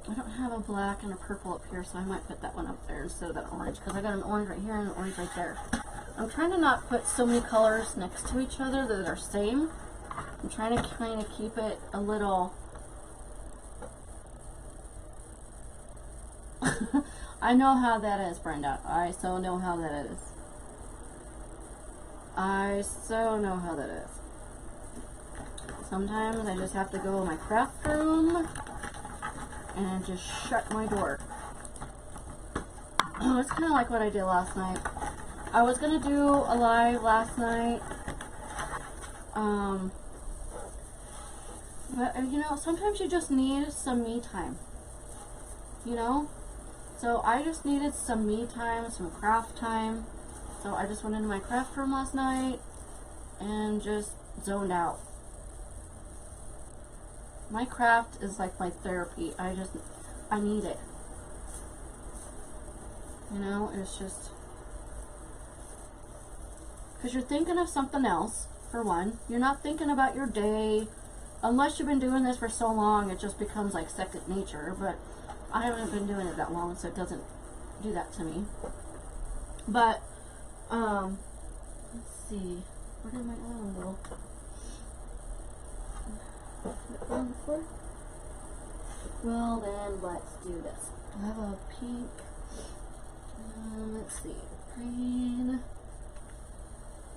I don't have a black and a purple up here, so I might put that one up there instead of that orange, because I got an orange right here and an orange right there. I'm trying to not put so many colors next to each other that are same. I'm trying to kind of keep it a little... I know how that is, Brenda. I so know how that is. I so know how that is. Sometimes I just have to go in my craft room and just shut my door. It's kind of like what I did last night. I was gonna do a live last night, but you know, sometimes you just need some me time, you know? So I just needed some me time, some craft time. So I just went into my craft room last night and just zoned out. My craft is like my therapy. I need it. You know, it's just, because you're thinking of something else, for one. You're not thinking about your day. unless you've been doing this for so long, it just becomes like second nature, but I haven't been doing it that long, so it doesn't do that to me. But, let's see, where did my oil go? Well, then let's do this. I have a pink, let's see, green,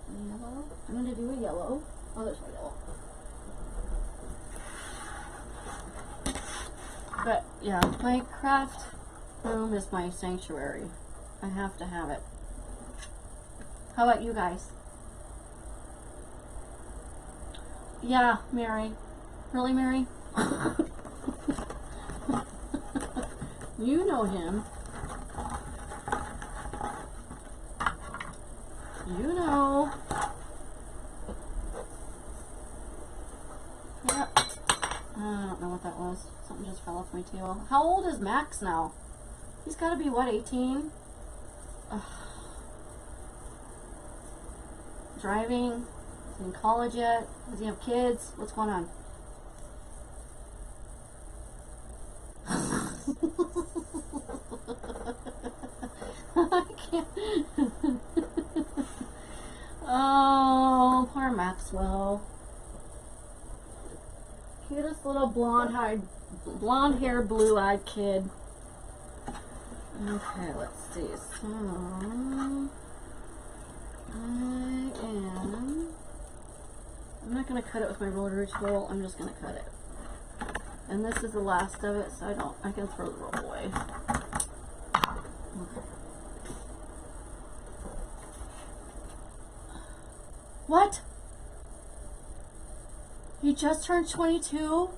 yellow. I'm going to do a yellow. Oh, there's my yellow. But yeah, my craft room is my sanctuary. I have to have it. How about you guys? Yeah, Mary. Really, Mary? You know him. You know. Yep. I don't know what that was. Something just fell off my tail. How old is Max now? He's got to be, what, 18? Ugh. Driving? Is he in college yet? Does he have kids? What's going on? I can't. Oh, poor Maxwell. Cutest little blonde hair, blue-eyed kid. Okay, let's see. So I'm not going to cut it with my rotary tool. I'm just going to cut it. And this is the last of it, so I can throw the roll away. Okay. What? You just turned 22?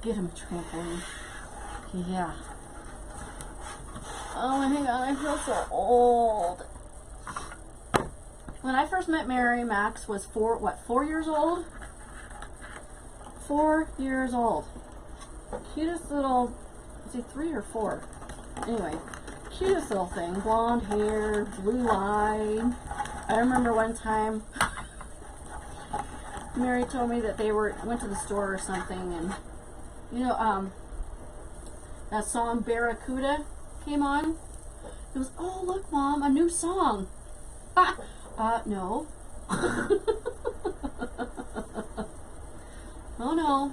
Get him a trampoline. Yeah. Oh my god, I feel so old. When I first met Mary, Max was 4 years old? 4 years old. Cutest little, is he 3 or 4? Anyway, cutest little thing. Blonde hair, blue eye. I remember one time Mary told me that they went to the store or something, and you know, that song Barracuda came on. It was, oh look Mom, a new song. No. Oh no.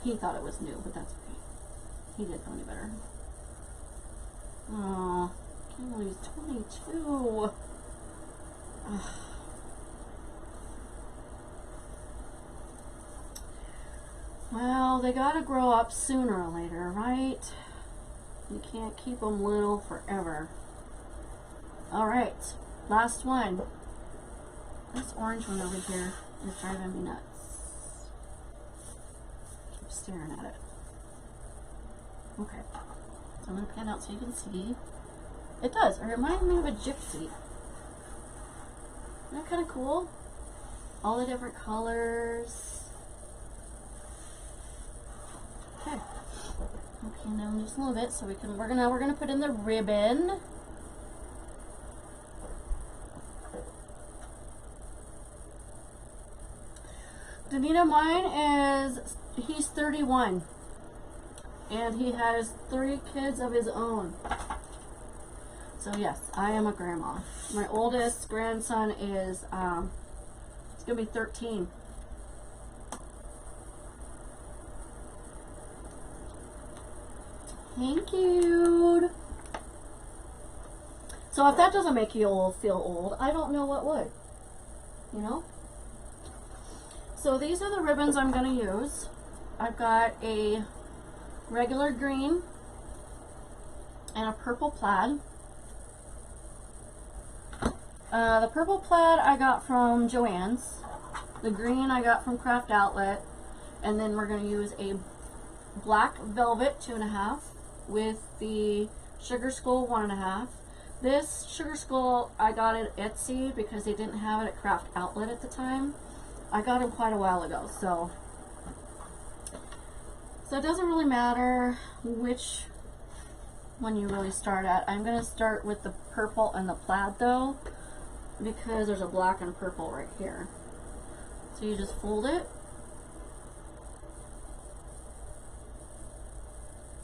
He thought it was new, but that's okay. He didn't know any better. Aw, can't believe he's 22. Well, they gotta grow up sooner or later, right? You can't keep them little forever. Alright, last one. This orange one over here is driving me nuts. Keep staring at it. Okay, so I'm going to pan out so you can see. It does. It reminds me of a gypsy. Isn't that kind of cool? All the different colors. Okay. Okay, now just a little bit so we're gonna put in the ribbon. Danita, mine is, he's 31, and he has 3 kids of his own. So yes, I am a grandma. My oldest grandson is, he's gonna be 13. Thank you. So if that doesn't make you feel old, I don't know what would, you know? So these are the ribbons I'm going to use. I've got a regular green and a purple plaid. The purple plaid I got from Joann's. The green I got from Craft Outlet. And then we're going to use a black velvet 2.5 with the Sugar Skull 1.5. This Sugar Skull I got at Etsy because they didn't have it at Craft Outlet at the time. I got them quite a while ago, so it doesn't really matter which one you really start at. I'm going to start with the purple and the plaid though, because there's a black and purple right here. So you just fold it.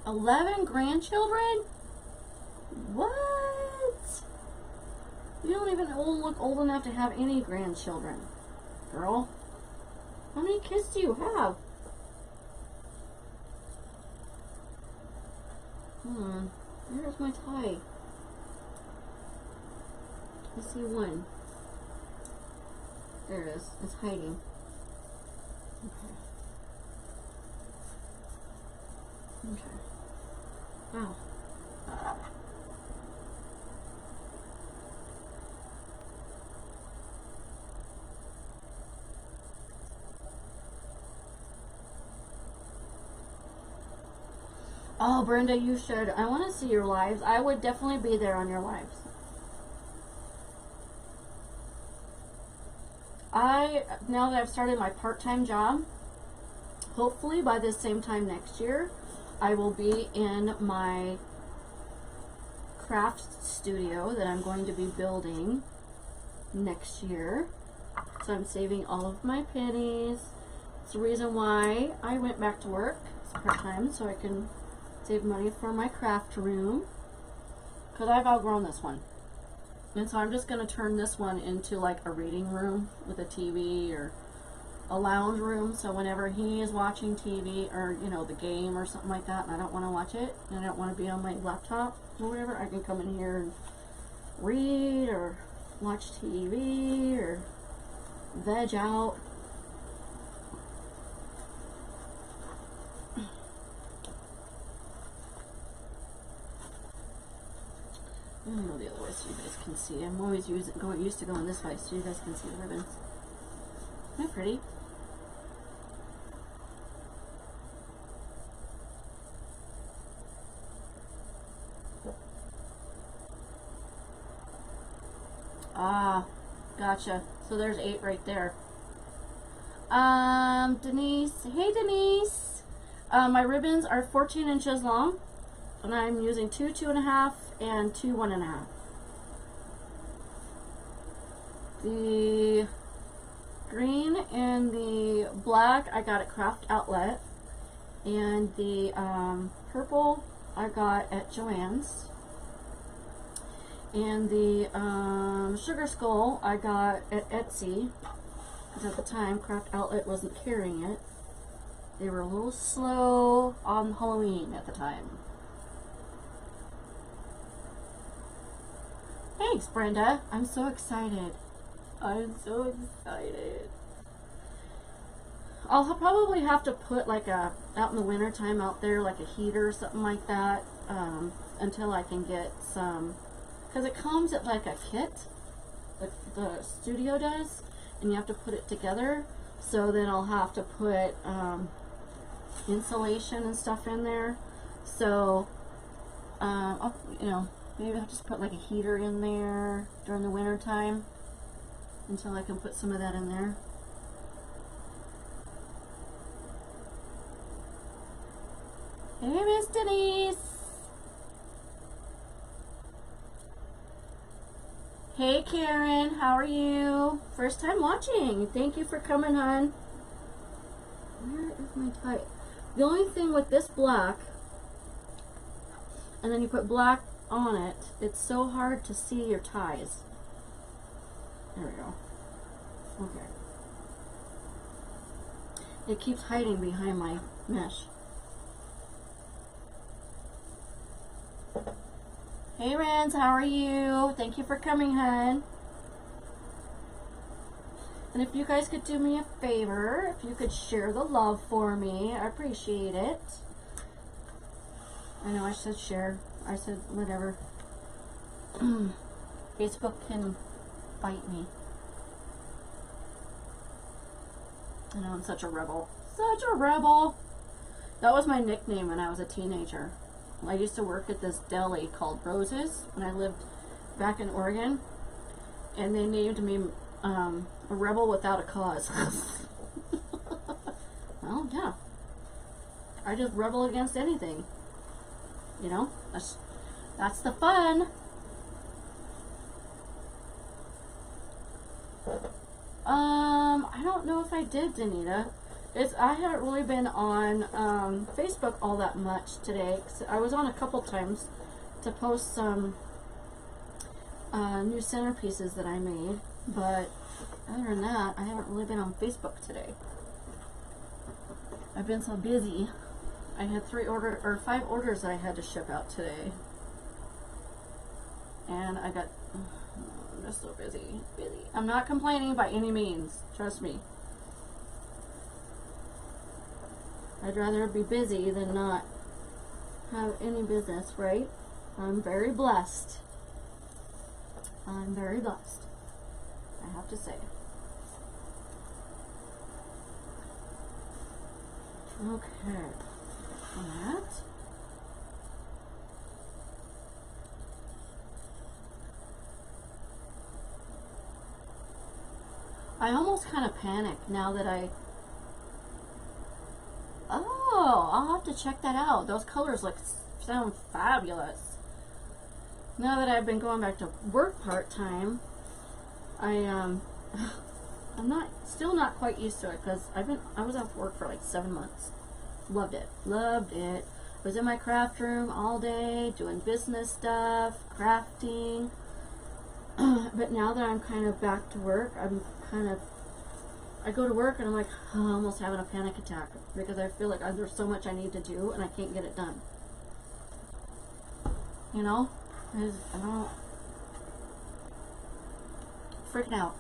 11 grandchildren? What? You don't even look old enough to have any grandchildren, girl. How many kids do you have? Where's my tie? I see one. There it is. It's hiding. Okay. Okay. Wow. Oh, Brenda, you should. I want to see your lives. I would definitely be there on your lives. Now that I've started my part-time job, hopefully by this same time next year, I will be in my craft studio that I'm going to be building next year. So I'm saving all of my pennies. It's the reason why I went back to work. It's part-time, so I can save money for my craft room, because I've outgrown this one. And so I'm just going to turn this one into like a reading room with a TV, or a lounge room, so whenever he is watching TV or, you know, the game or something like that, and I don't want to watch it, and I don't want to be on my laptop or whatever, I can come in here and read or watch TV or veg out. I'm gonna go the other way so you guys can see. I'm always used to going this way so you guys can see the ribbons. Isn't that pretty? Ah, gotcha. So there's 8 right there. Denise. Hey, Denise. My ribbons are 14 inches long, and I'm using 2 2.5 and 2 1.5. The green and the black I got at Craft Outlet, and the purple I got at Joann's, and the sugar skull I got at Etsy, because at the time Craft Outlet wasn't carrying it. They were a little slow on Halloween at the time. Thanks, Brenda. I'm so excited. I'm so excited. I'll probably have to put like out in the winter time out there, like a heater or something like that, until I can get some, because it comes at like a kit, the studio does, and you have to put it together. So then I'll have to put insulation and stuff in there. So I'll, you know, maybe I'll just put like a heater in there during the winter time until I can put some of that in there. Hey, Miss Denise. Hey, Karen. How are you? First time watching. Thank you for coming, hon. Where is my tie? The only thing with this black, and then you put black on it, it's so hard to see your ties. There we go. Okay. It keeps hiding behind my mesh. Hey, Rans, how are you? Thank you for coming, hon. And if you guys could do me a favor, if you could share the love for me, I appreciate it. I know I said share. I said whatever. Facebook can fight me. I know I'm such a rebel. Such a rebel. That was my nickname when I was a teenager. I used to work at this deli called Roses when I lived back in Oregon, and they named me a rebel without a cause. Well, yeah. I just rebel against anything. You know, that's the fun. I don't know if I did, Danita. I haven't really been on Facebook all that much today. 'Cause I was on a couple times to post some new centerpieces that I made, but other than that, I haven't really been on Facebook today. I've been so busy. I had 5 orders that I had to ship out today, and I'm just so busy. I'm not complaining by any means. Trust me. I'd rather be busy than not have any business, right? I'm very blessed. I'm very blessed, I have to say. Okay. That. I almost kind of panic now that Oh, I'll have to check that out. Those colors sound fabulous. Now that I've been going back to work part-time, I'm still not quite used to it because I was off work for like 7 months. Loved it. I was in my craft room all day doing business stuff, crafting. But now that I'm kind of back to work, I go to work and I'm like, oh, almost having a panic attack because I feel like there's so much I need to do and I can't get it done. You know? I don't freaking out.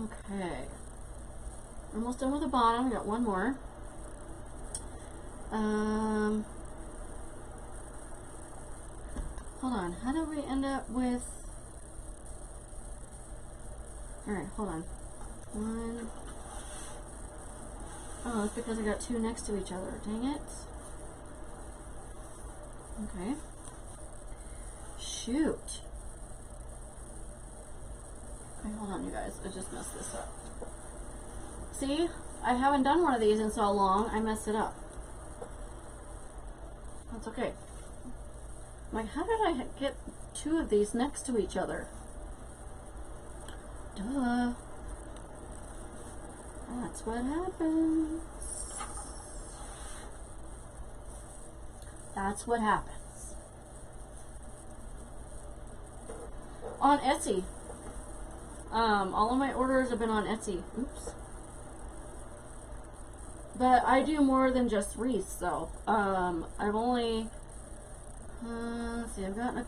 Okay. Almost done with the bottom. We got one more. Hold on. How did we end up with... Alright, hold on. One. Oh, that's because I got 2 next to each other. Dang it. Okay. Shoot. Okay, hold on, you guys. I just messed this up. See? I haven't done one of these in so long, I messed it up. That's okay. I'm like, how did I get 2 of these next to each other? Duh. That's what happens. That's what happens. On Etsy. All of my orders have been on Etsy. Oops. But I do more than just wreaths, though. I've only... let's see, I've gotten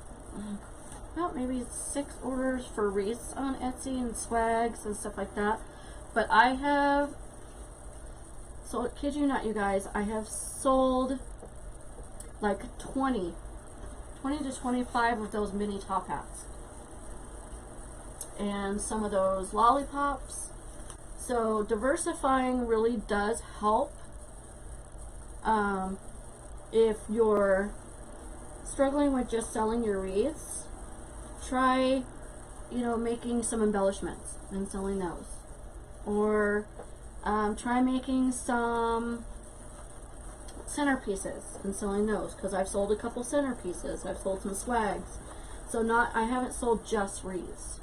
about maybe 6 orders for wreaths on Etsy and swags and stuff like that. But I have, so kid you not, you guys, I have sold like 20 to 25 of those mini top hats. And some of those lollipops. So diversifying really does help. If you're struggling with just selling your wreaths, try, making some embellishments and selling those. Or try making some centerpieces and selling those, because I've sold a couple centerpieces. I've sold some swags. So I haven't sold just wreaths.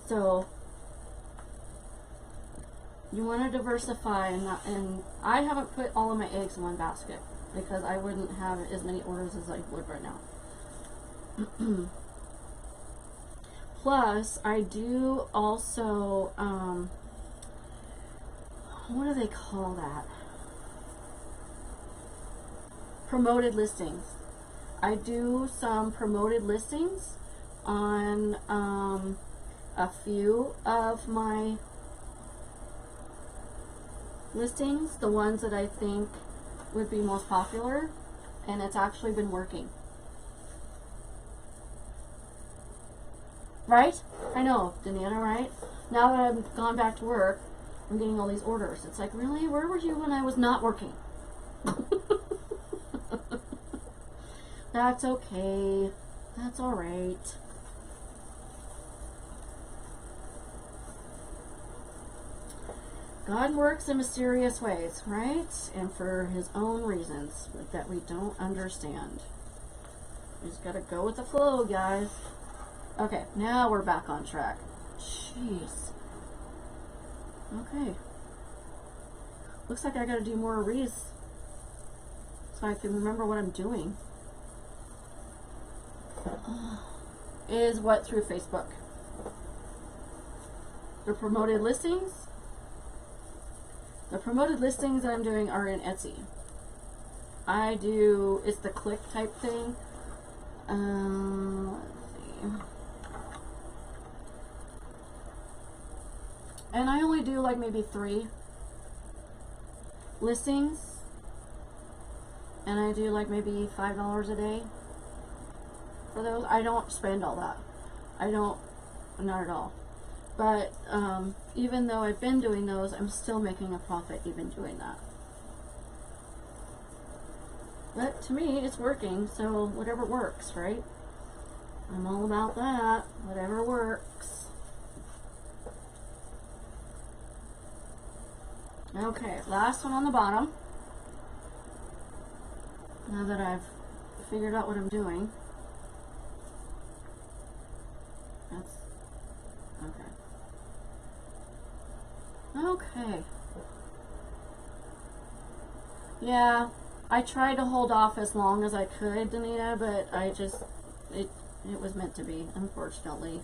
So you want to diversify, and I haven't put all of my eggs in one basket because I wouldn't have as many orders as I would right now. Plus, I do also, what do they call that? Promoted listings. I do some promoted listings on a few of my listings, the ones that I think would be most popular, and it's actually been working. Right? I know, Danita, right? Now that I've gone back to work, I'm getting all these orders. It's like, really? Where were you when I was not working? That's okay. That's alright. God works in mysterious ways, right? And for his own reasons that we don't understand. We just gotta go with the flow, guys. Okay, now we're back on track. Jeez. Okay. Looks like I gotta do more wreaths so I can remember what I'm doing. Is what through Facebook. The promoted listings. The promoted listings that I'm doing are in Etsy. I do, it's the click type thing. Let's see. And I only do like maybe 3 listings. And I do like maybe $5 a day for those. I don't spend all that. I don't, not at all. But even though I've been doing those, I'm still making a profit even doing that. But to me, it's working, so whatever works, right? I'm all about that. Whatever works. Okay, last one on the bottom. Now that I've figured out what I'm doing. That's okay. Okay. Yeah, I tried to hold off as long as I could, Danita, but I just, it was meant to be, unfortunately.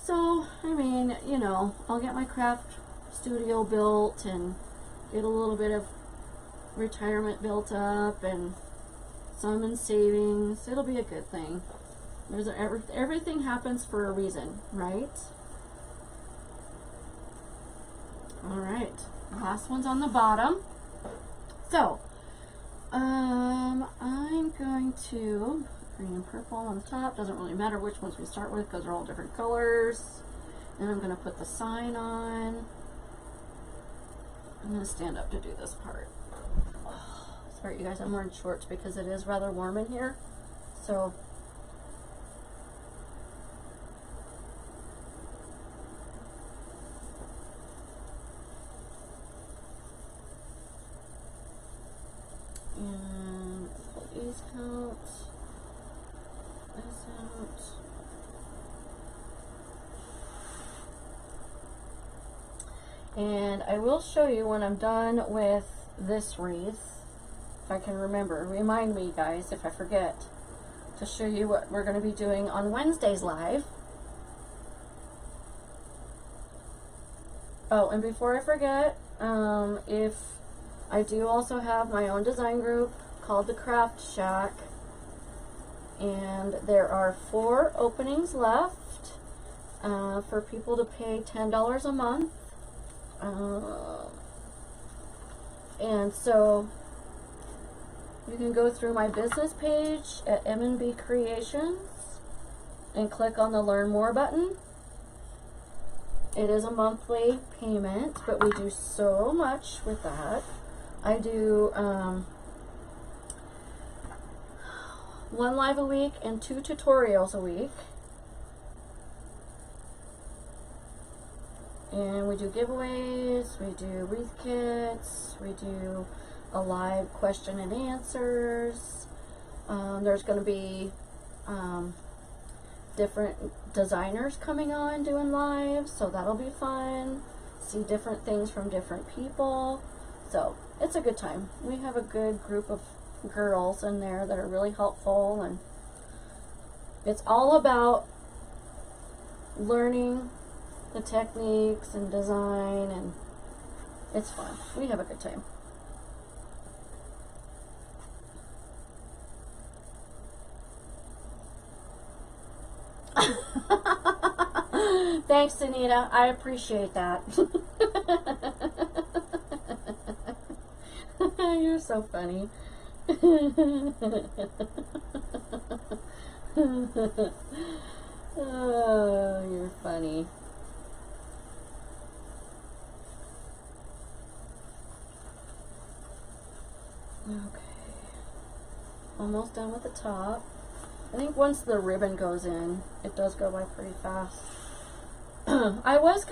So, I mean, you know, I'll get my craft studio built and get a little bit of retirement built up and some in savings. It'll be a good thing. There's everything happens for a reason, right? All right, last one's on the bottom. So, I'm going to green and purple on the top. Doesn't really matter which ones we start with because they're all different colors. Then I'm going to put the sign on. I'm going to stand up to do this part. Oh, sorry, you guys, I'm wearing shorts because it is rather warm in here. So, and pull these out. This out. And I will show you when I'm done with this wreath, if I can remember. Remind me, guys, if I forget, to show you what we're going to be doing on Wednesdays live. Oh, and before I forget, if I do also have my own design group called the Craft Shack, and there are 4 openings left for people to pay $10 a month. And so you can go through my business page at M&B Creations and click on the Learn More button. It is a monthly payment, but we do so much with that. I do 1 live a week and 2 tutorials a week. And we do giveaways, we do wreath kits, we do a live question and answers. There's going to be different designers coming on doing lives, so that'll be fun. See different things from different people. So it's a good time. We have a good group of girls in there that are really helpful, and it's all about learning the techniques and design, and it's fun. We have a good time. Thanks, Anita. I appreciate that. You're so funny. Oh, you're funny. Okay, almost done with the top. I think once the ribbon goes in, it does go by pretty fast. I was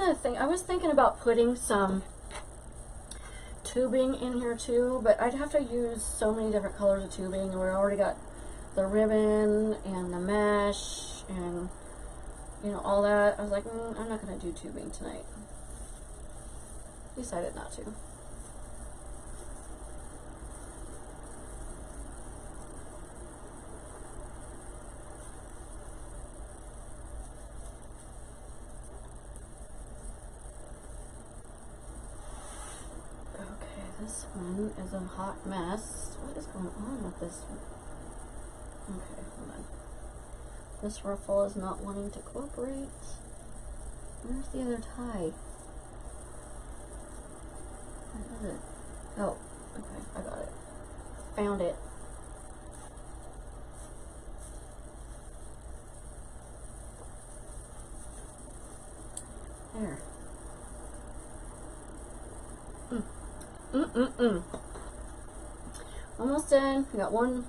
thinking about putting some tubing in here too, but I'd have to use so many different colors of tubing, and we already got the ribbon and the mesh, and you know, all that. I was like, I'm not going to do tubing tonight. Decided not to. Okay, this one is a hot mess. What is going on with this one? Okay, hold on. This ruffle is not wanting to cooperate. Where's the other tie? Where is it? Oh, okay, I got it. Found it. There. Almost done. We got one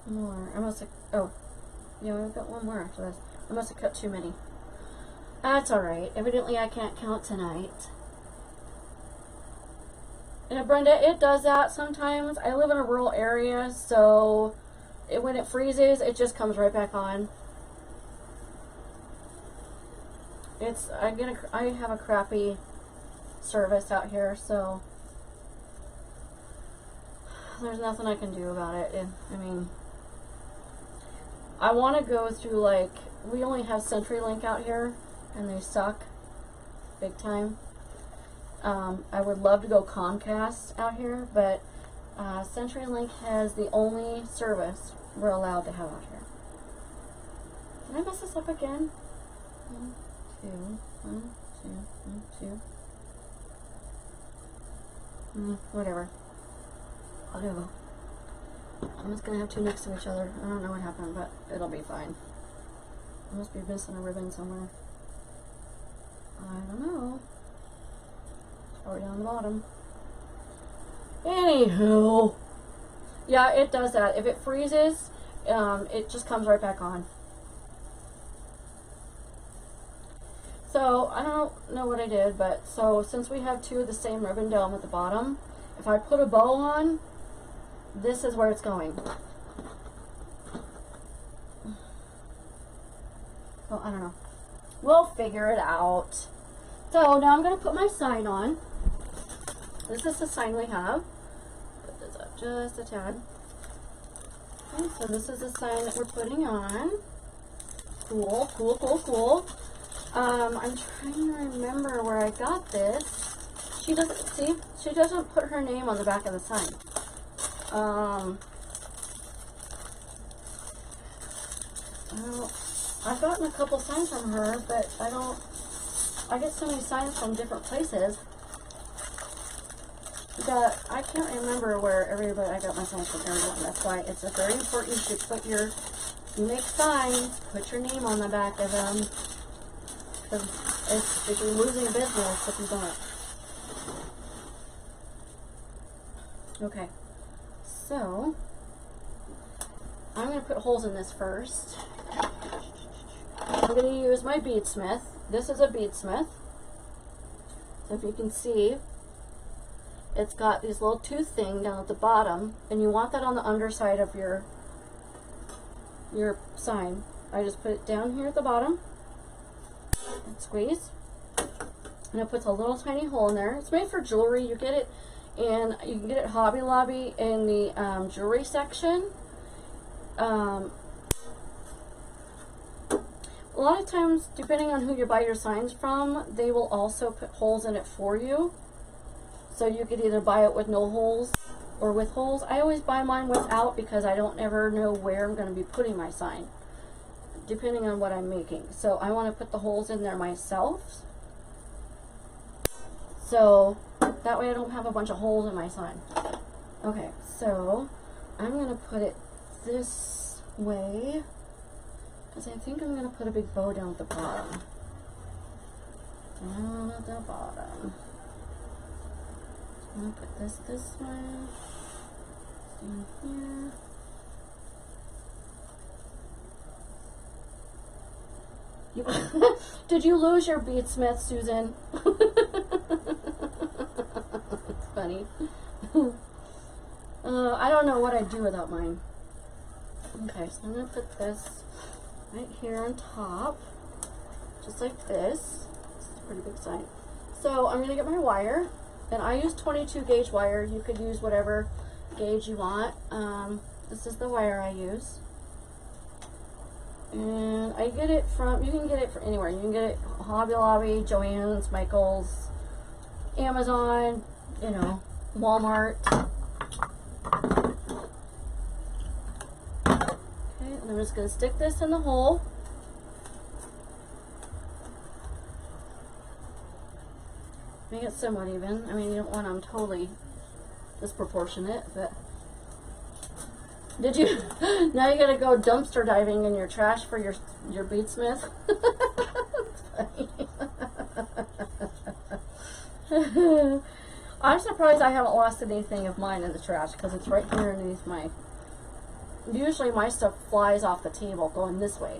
more. I must have, oh, yeah, we've got one more after this. I must have cut too many. That's alright. Evidently I can't count tonight. And Brenda, it does that sometimes. I live in a rural area, so when it freezes, it just comes right back on. I have a crappy service out here, so there's nothing I can do about it. I mean, I want to go through, like, we only have CenturyLink out here, and they suck big time. I would love to go Comcast out here, but CenturyLink has the only service we're allowed to have out here. Did I mess this up again? 1, 2, 1, 2, 1, 2. Whatever. Whatever. I'm just gonna have two next to each other. I don't know what happened, but it'll be fine. I must be missing a ribbon somewhere. I don't know. It's probably down the bottom. Anywho. Yeah, it does that. If it freezes, it just comes right back on. So, I don't know what I did, but so since we have two of the same ribbon dome at the bottom, if I put a bow on, this is where it's going. Well, I don't know. We'll figure it out. So now I'm going to put my sign on. This is the sign we have. Put this up just a tad. Okay, so this is the sign that we're putting on. Cool, cool, cool, cool. I'm trying to remember where I got this. She doesn't put her name on the back of the sign. I've gotten a couple signs from her, but I get so many signs from different places that I can't remember where I got my signs from everyone. That's why it's very important to you make signs, put your name on the back of them, because if you're losing a business if you don't. Okay, so I'm going to put holes in this first. I'm going to use my beadsmith. This is a beadsmith. So if you can see, it's got these little tooth thing down at the bottom, and you want that on the underside of your sign. I just put it down here at the bottom and squeeze, and it puts a little tiny hole in there. It's made for jewelry. You get it, and you can get it at Hobby Lobby in the jewelry section. A lot of times, depending on who you buy your signs from, they will also put holes in it for you. So you could either buy it with no holes or with holes. I always buy mine without because I don't ever know where I'm going to be putting my sign, depending on what I'm making. So I want to put the holes in there myself. So that way I don't have a bunch of holes in my sign. Okay, so I'm going to put it this way, because I think I'm going to put a big bow down at the bottom. Down at the bottom. I'm going to put this way. Down here. Did you lose your beadsmith, Susan? It's funny. I don't know what I'd do without mine. Okay, so I'm going to put this right here on top, just like this. It's a pretty big sign. So I'm gonna get my wire, and I use 22 gauge wire. You could use whatever gauge you want. This is the wire I use. And I get it from, you can get it from anywhere. You can get it Hobby Lobby, Joann's, Michael's, Amazon, you know, Walmart. Okay, and I'm just going to stick this in the hole. Make it somewhat even. I mean, you don't want them totally disproportionate, but did you? Now you gotta go dumpster diving in your trash for your beadsmith. I'm surprised I haven't lost anything of mine in the trash because it's right here underneath my. Usually my stuff flies off the table going this way.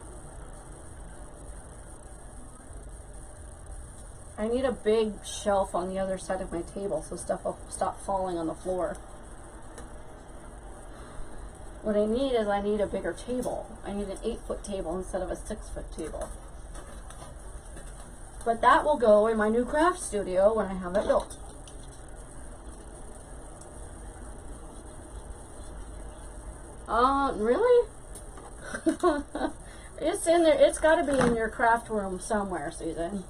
I need a big shelf on the other side of my table so stuff will stop falling on the floor. What I need is I need a bigger table. I need an 8-foot table instead of a 6-foot table. But that will go in my new craft studio when I have it built. Really? It's in there. It's got to be in your craft room somewhere, Susan.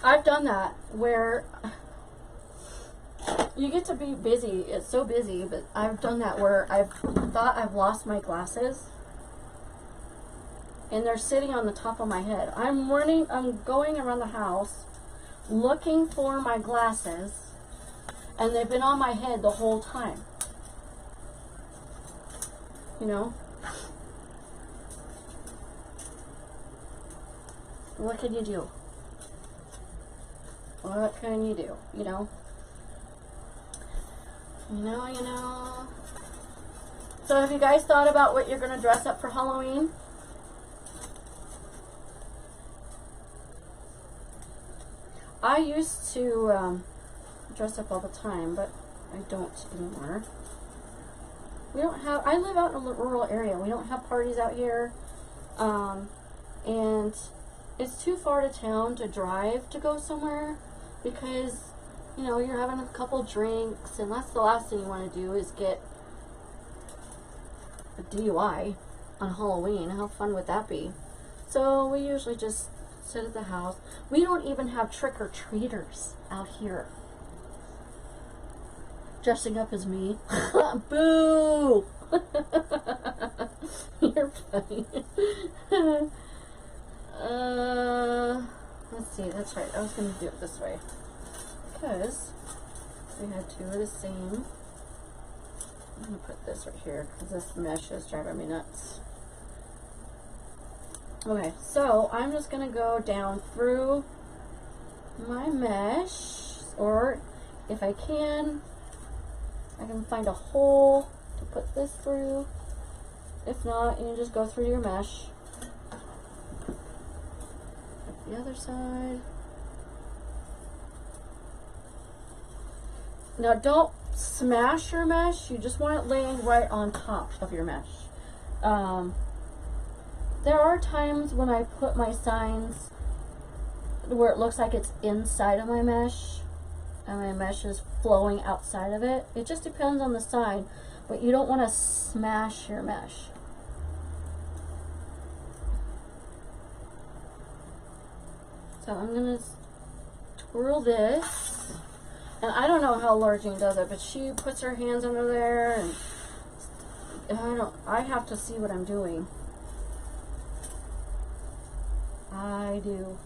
I've done that where you get to be busy. It's so busy, but I've done that where I've thought I've lost my glasses and they're sitting on the top of my head. I'm going around the house looking for my glasses and they've been on my head the whole time. You know? What can you do? What can you do? You know? You know. So have you guys thought about what you're going to dress up for Halloween? I used to dress up all the time, but I don't anymore. We don't have, I live out in a rural area. We don't have parties out here. And it's too far to town to drive to go somewhere because, you know, you're having a couple drinks and that's the last thing you want to do is get a DUI on Halloween. How fun would that be? So we usually just sit at the house. We don't even have trick-or-treaters out here. Dressing up as me. Boo! You're funny. Let's see, that's right. I was going to do it this way. Because we had two of the same. I'm going to put this right here because this mesh is driving me nuts. Okay, so I'm just going to go down through my mesh, or if I can find a hole to put this through. If not, you can just go through your mesh. The other side. Now don't smash your mesh, you just want it laying right on top of your mesh. There are times when I put my signs where it looks like it's inside of my mesh and my mesh is flowing outside of it. It just depends on the sign, but you don't want to smash your mesh. So I'm going to twirl this, and I don't know how Laura Jean does it, but she puts her hands under there, and I have to see what I'm doing. I do.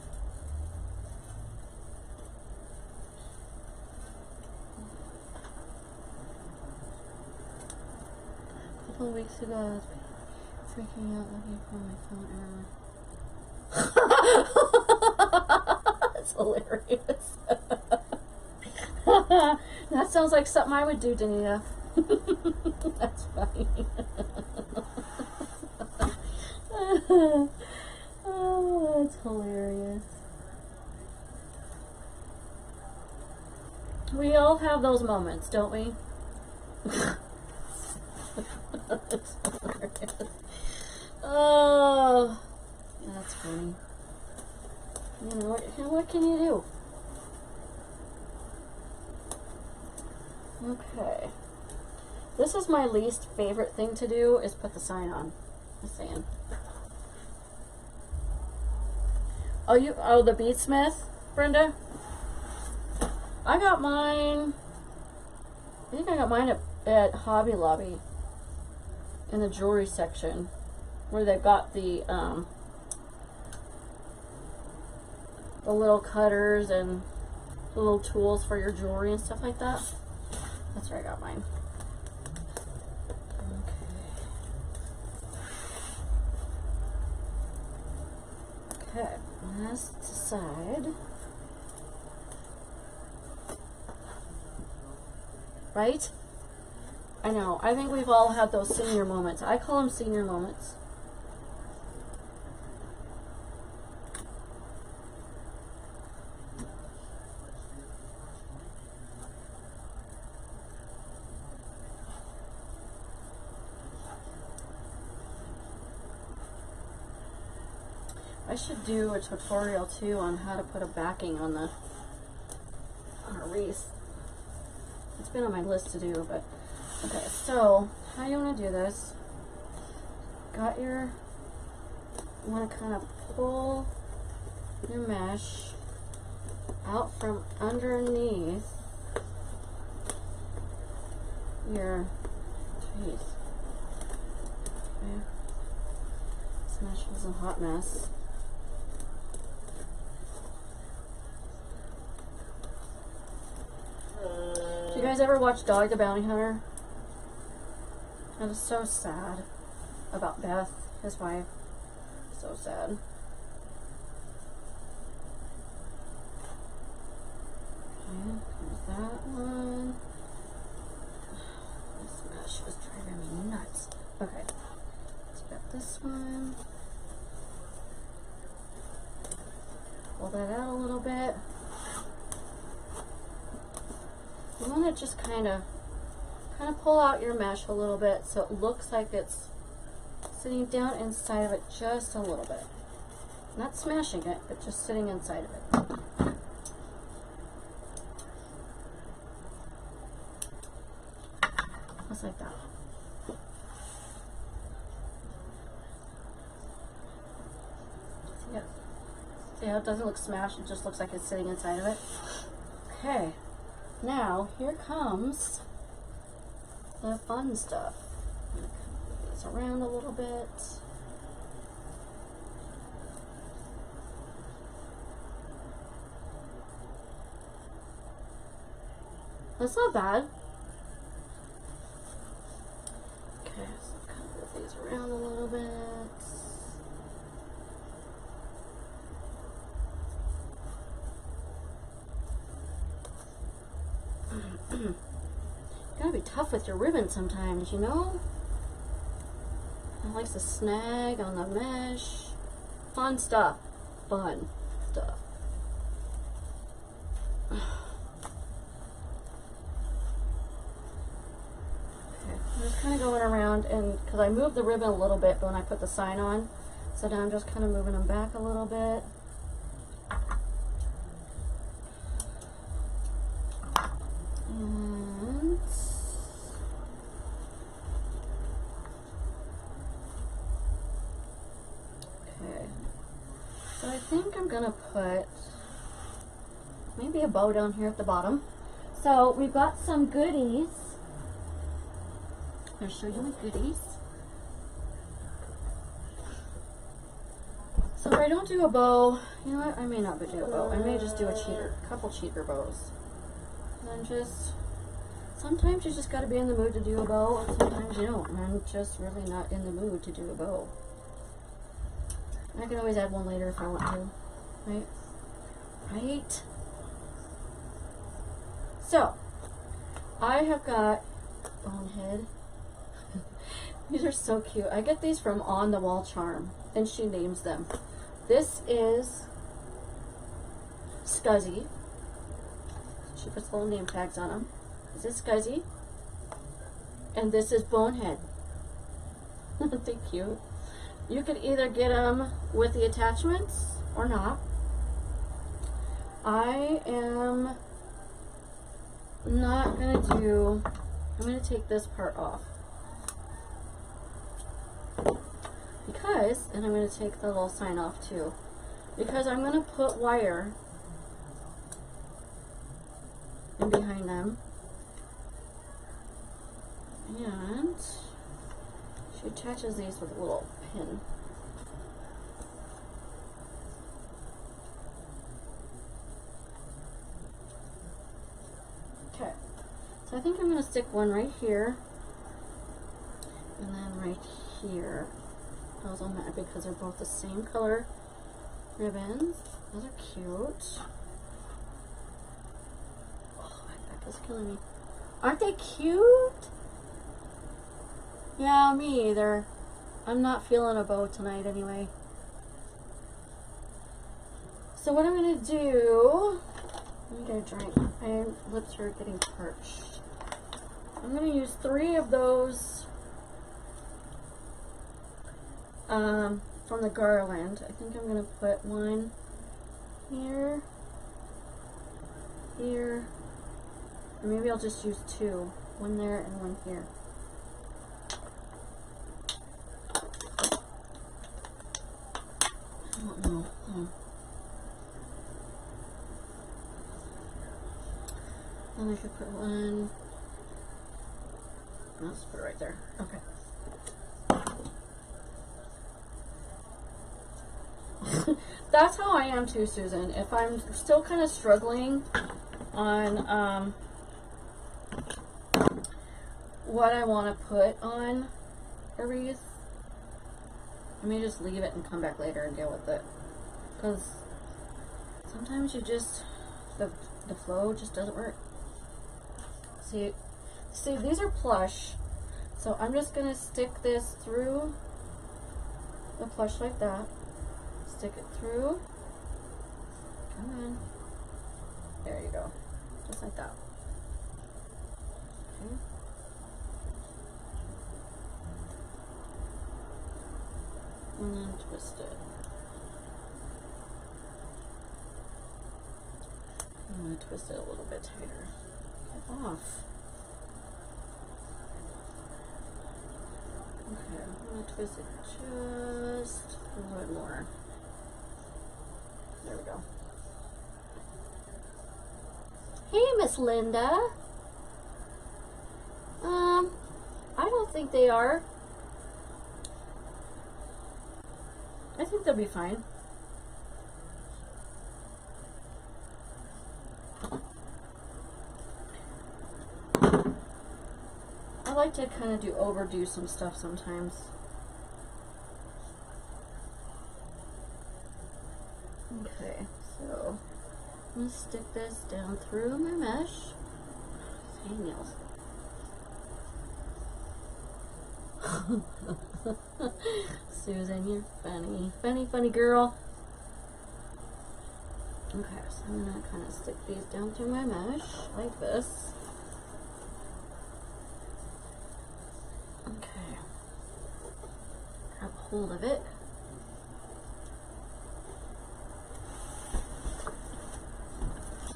A couple of weeks ago, I was freaking out looking for my phone error. That's hilarious. That sounds like something I would do, Danita. That's funny. Oh, that's hilarious. We all have those moments, don't we? Oh, yeah, that's funny. You know what can you do? Okay. This is my least favorite thing to do, is put the sign on. Just saying. Oh, the beadsmith, Brenda? I got mine, I think I got mine at Hobby Lobby in the jewelry section where they've got the little cutters and the little tools for your jewelry and stuff like that. That's where I got mine. Okay, last side. Right? I know. I think we've all had those senior moments. I call them senior moments. I should do a tutorial too on how to put a backing on a wreath. It's been on my list to do, but okay. So how you want to do this? You want to kind of pull your mesh out from underneath your wreath. Okay. This mesh was a hot mess. You guys ever watch Dog the Bounty Hunter? I was so sad about Beth, his wife. So sad. Okay, there's that one. This mesh was driving me nuts. Okay, let's get this one. Pull that out a little bit. You want to just kind of pull out your mesh a little bit so it looks like it's sitting down inside of it just a little bit. Not smashing it, but just sitting inside of it. Just like that. See how it doesn't look smashed, it just looks like it's sitting inside of it. Okay. Now, here comes the fun stuff. I'm going to move these around a little bit. That's not bad. Okay, so kind of move these around a little bit. You gotta be tough with your ribbon sometimes, you know? It likes to snag on the mesh. Fun stuff. Fun stuff. Okay, I'm just kind of going around, and because I moved the ribbon a little bit when I put the sign on, so now I'm just kind of moving them back a little bit. And okay, so I think I'm gonna put maybe a bow down here at the bottom. So we've got some goodies. I'll show you my goodies. So if I don't do a bow, you know what? I may not do a bow. I may just do a couple cheater bows. And just, sometimes you just got to be in the mood to do a bow, and sometimes you don't. And I'm just really not in the mood to do a bow. I can always add one later if I want to, right? Right? So, I have got Bonehead. These are so cute. I get these from On the Wall Charm, and she names them. This is Scuzzy. She puts little name tags on them. This is Scuzzy. And this is Bonehead. Aren't they cute? You could either get them with the attachments or not. I am not going to do, I'm going to take this part off. Because, and I'm going to take the little sign off too. Because I'm going to put wire in behind them. And she attaches these with a little pin. Okay, so I think I'm going to stick one right here and then right here. Those will match because they're both the same color ribbons. Those are cute. Oh, my back is killing me. Aren't they cute? Yeah, me either. I'm not feeling a bow tonight anyway. So what I'm going to do, let me get a drink. My lips are getting parched. I'm going to use 3 of those from the garland. I think I'm going to put one here, here, or maybe I'll just use 2. One there and one here. I don't know. And I could put one. I'll just put it right there. Okay. That's how I am too, Susan. If I'm still kind of struggling on what I want to put on a wreath, I may just leave it and come back later and deal with it. Because sometimes you just, the flow just doesn't work. See, these are plush. So I'm just going to stick this through the plush like that. Stick it through. Come on. There you go. Just like that. Okay. And then twist it. I'm going to twist it a little bit tighter. Get off. Okay, I'm going to twist it just a little bit more. There we go. Hey, Miss Linda. I don't think they are. I think they'll be fine. I like to kind of overdo some stuff sometimes. Okay, so I'm going to stick this down through my mesh. Hangnails. Susan, you're funny. Funny girl. Okay, so I'm going to kind of stick these down through my mesh like this. Okay. Grab hold of it.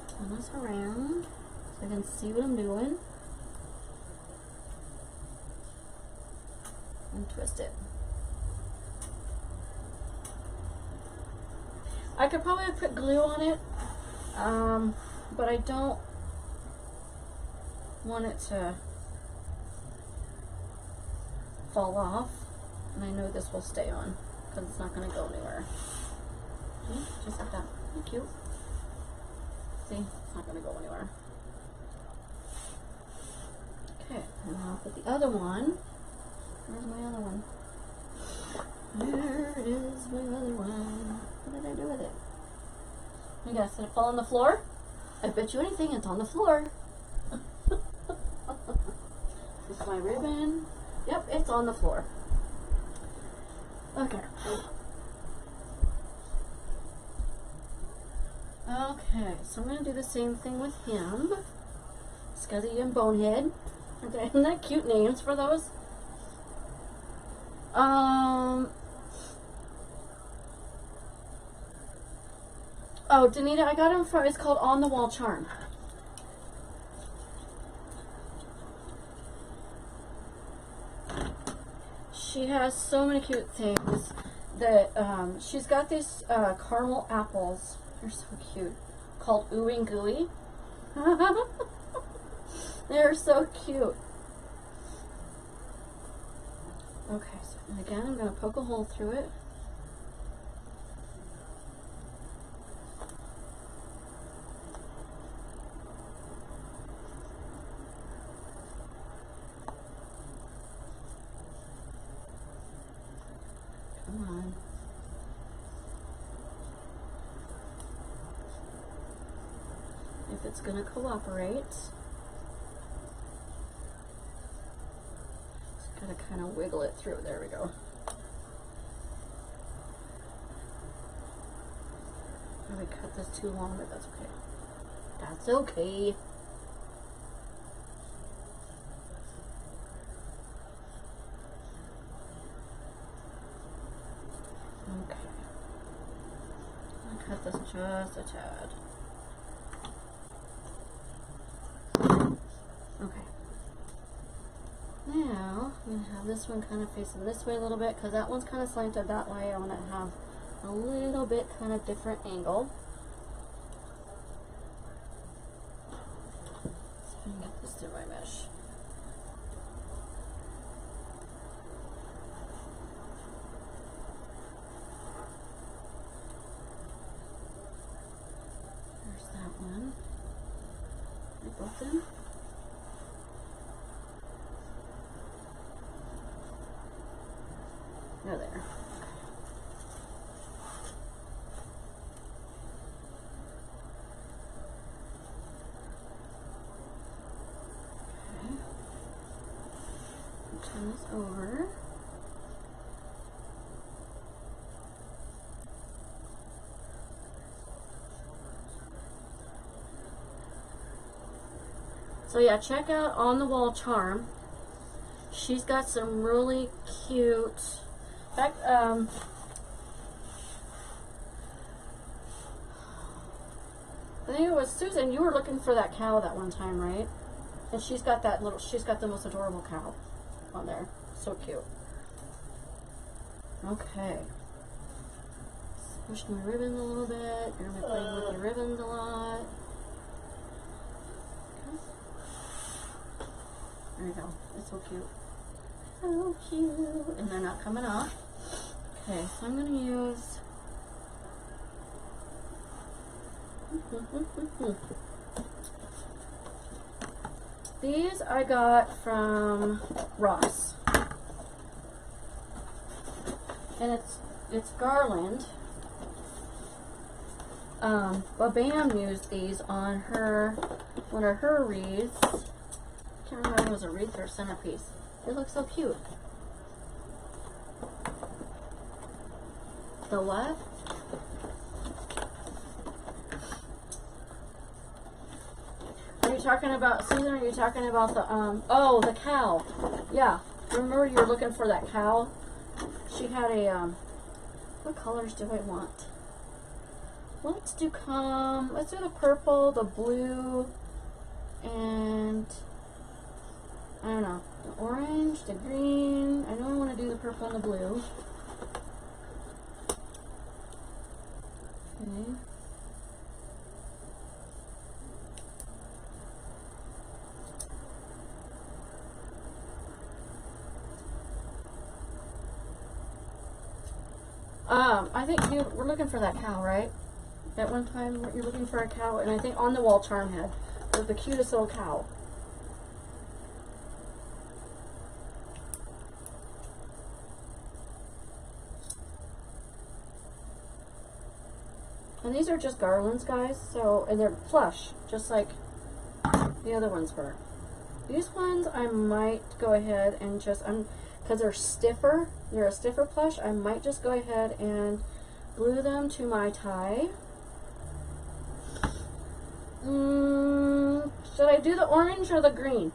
Turn this around so I can see what I'm doing. And twist it. I could probably put glue on it, but I don't want it to fall off, and I know this will stay on because it's not going to go anywhere. See? Just like that. Thank you. See? It's not going to go anywhere. Okay, and I'll put the other one. Where's my other one? Where is my other one? What did I do with it? You guys, did it fall on the floor? I bet you anything it's on the floor. This is my ribbon. Yep, it's on the floor. Okay. Okay, so I'm going to do the same thing with him. Scuzzy and Bonehead. Okay, isn't that cute names for those? Oh, Danita, I got him from, it's called On the Wall Charm. She has so many cute things that, she's got these caramel apples. They're so cute. Called Ooh and Gooey. They're so cute. Okay, so again, I'm going to poke a hole through it. Come on. If it's going to cooperate. Gotta kind of wiggle it through. There we go. Probably cut this too long, but that's okay. That's okay. Okay. I'll cut this just a tad. Okay. Now, I'm going to have this one kind of facing this way a little bit because that one's kind of slanted that way. I want to have a little bit kind of different angle. So I can get this through my mesh. There's that one. Both in. Go there. Okay. Turn this over. So yeah, check out On the Wall Charm. She's got some really cute. In fact, I think it was Susan, you were looking for that cow that one time, right? And she's got that little, she's got the most adorable cow on there. So cute. Okay. Push my ribbons a little bit. You're going to be playing with your ribbons a lot. Okay. There you go. It's so cute. So cute. And they're not coming off. Okay, so I'm going to use... These I got from Ross. And it's garland. But Bam used these on her, one of her wreaths. I can't remember if it was a wreath or a centerpiece. It looks so cute. The what? Are you talking about, Susan, are you talking about the, oh, the cow. Yeah. Remember you were looking for that cow? She had a, what colors do I want? Let's do the purple, the blue, and I don't know, the orange, the green. I know I want to do the purple and the blue. Okay. I think you were looking for that cow, right? At one time, you're looking for a cow, and I think On the Wall Charm had the cutest little cow. And these are just garlands, guys, so, and they're plush, just like the other ones were. These ones I might go ahead and just, because they're stiffer, they're a stiffer plush, I might just go ahead and glue them to my tie. Should I do the orange or the green?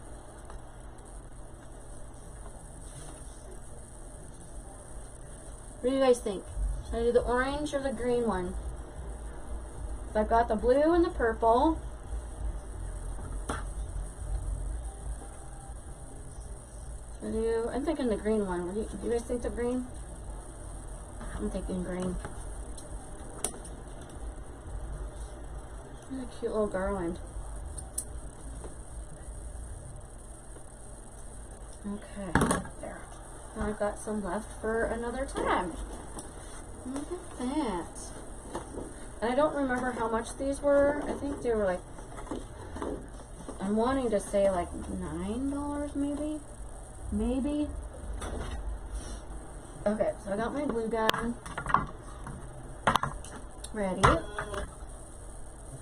What do you guys think? Should I do the orange or the green one? So I've got the blue and the purple. I'm thinking the green one. Do you guys think the green? I'm thinking green. What a cute little garland. Okay, there. Now I've got some left for another time. Look at that. And I don't remember how much these were. I think they were like, I'm wanting to say like $9 maybe. Maybe. Okay, so I got my glue gun ready. I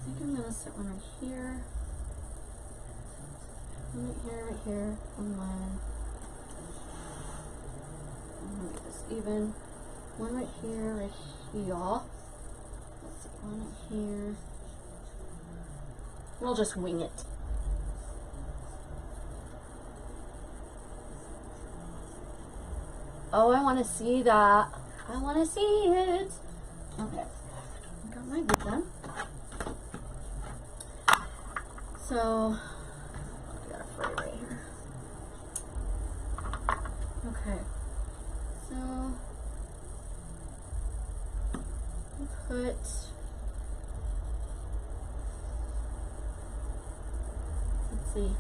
think I'm gonna set one right here. One right here, right here. One. I'm gonna make this even. One right here, right here. Let's see, one right here. We'll just wing it. Oh, I want to see that. I want to see it. Okay. I got my glue gun. So, I got a fray right here. Okay. So, put, let's see.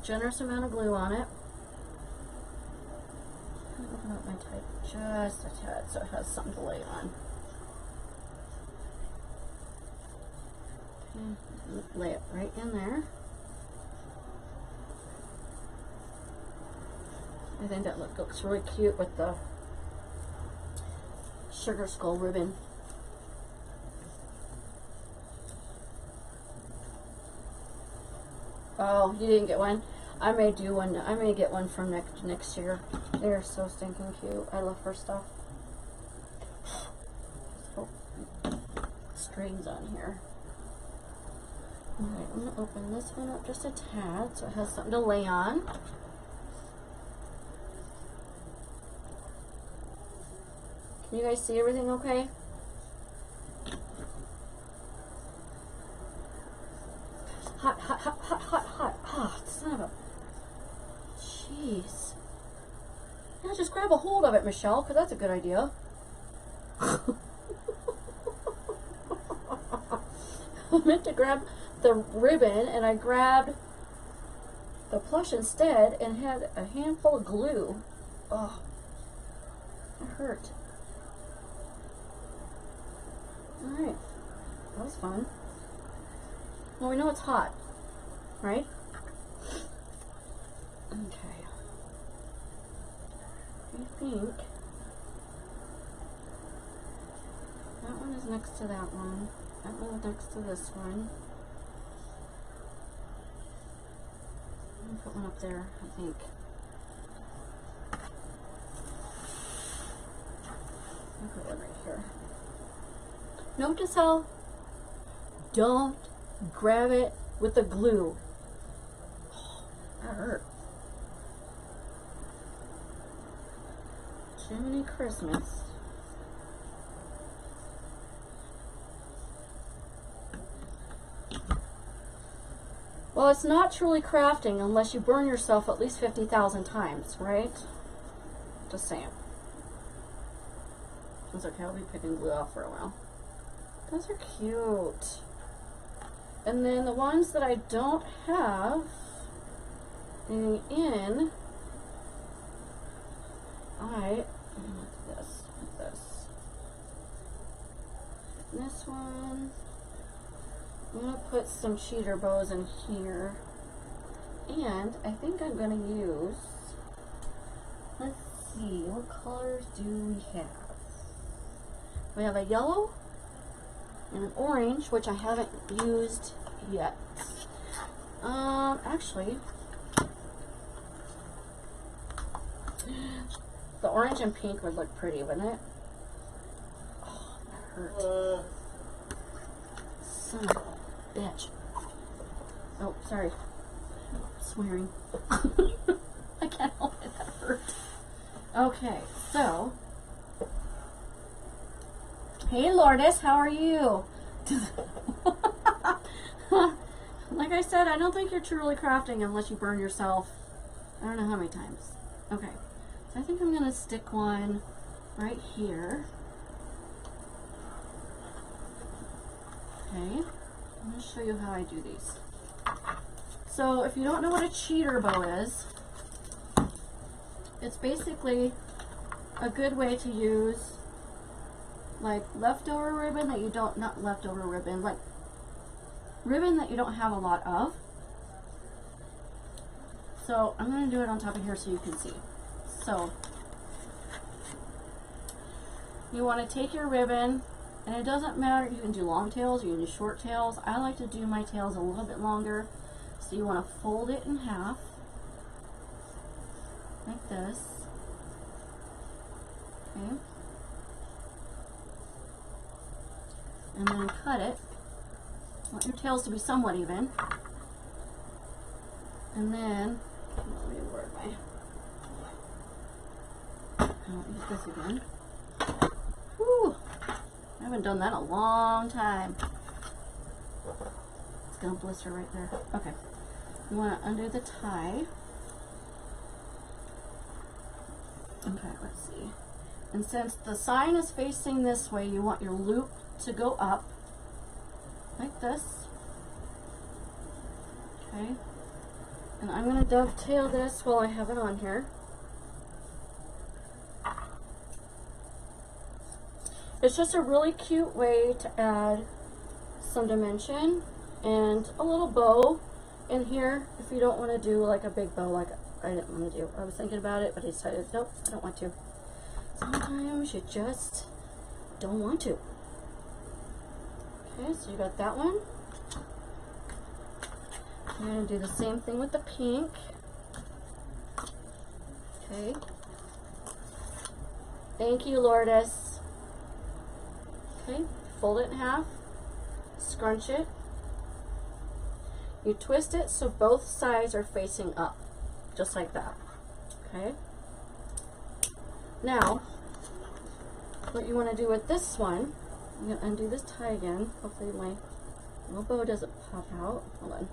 Generous amount of glue on it. Open up my type just a tad so it has something to lay on. Okay, lay it right in there. I think that looks really cute with the sugar skull ribbon. Oh, you didn't get one? I may do one. I may get one from next year. They're so stinking cute. I love her stuff. Oh, strings on here. Alright, I'm going to open this one up just a tad so it has something to lay on. Can you guys see everything okay? Hot, hot, hot, hot, hot, hot. Ah, son of a... Jeez. Yeah, just grab a hold of it, Michelle, because that's a good idea. I meant to grab the ribbon, and I grabbed the plush instead and had a handful of glue. Oh, that hurt. Alright, that was fun. Well, we know it's hot, right? Okay. I think that one is next to that one. That one is next to this one. I'm gonna put one up there, I think. I'll put one right here. Note to self, don't grab it with the glue. Oh, that hurt. Jiminy Christmas. Well, it's not truly crafting unless you burn yourself at least 50,000 times, right? Just saying. It's okay, I'll be picking glue off for a while. Those are cute. And then the ones that I don't have any in, like this one, I'm going to put some cheater bows in here. And I think I'm going to use, let's see, what colors do we have? We have a yellow and an orange, which I haven't used yet. Actually, the orange and pink would look pretty, wouldn't it? Oh, that hurt. Son of a bitch. Oh, sorry. Swearing. I can't help it, that hurt. Okay, so. Hey Lourdes, how are you? Like I said, I don't think you're truly crafting unless you burn yourself. I don't know how many times. Okay, so I think I'm going to stick one right here. Okay, I'm going to show you how I do these. So if you don't know what a cheater bow is, it's basically a good way to use like leftover ribbon that you don't, not leftover ribbon, like ribbon that you don't have a lot of. So I'm going to do it on top of here so you can see. So you want to take your ribbon, and it doesn't matter, you can do long tails, you can do short tails. I like to do my tails a little bit longer. So you want to fold it in half, like this. Okay. And then cut it. Want your tails to be somewhat even. And then, let me word my, I'll use this again. Whew, I haven't done that in a long time. It's gonna blister right there. Okay, you want to undo the tie. Okay, let's see. And since the sign is facing this way, you want your loop to go up like this. Okay, and I'm going to dovetail this while I have it on here. It's just a really cute way to add some dimension and a little bow in here if you don't want to do like a big bow like I didn't want to do. I was thinking about it, but I decided, nope, I don't want to. Sometimes you just don't want to. Okay, so you got that one. I'm going to do the same thing with the pink. Okay. Thank you, Lourdes. Okay, fold it in half, scrunch it. You twist it so both sides are facing up, just like that. Okay. Now, what you want to do with this one, I'm going to undo this tie again. Hopefully my little bow doesn't pop out. Hold on.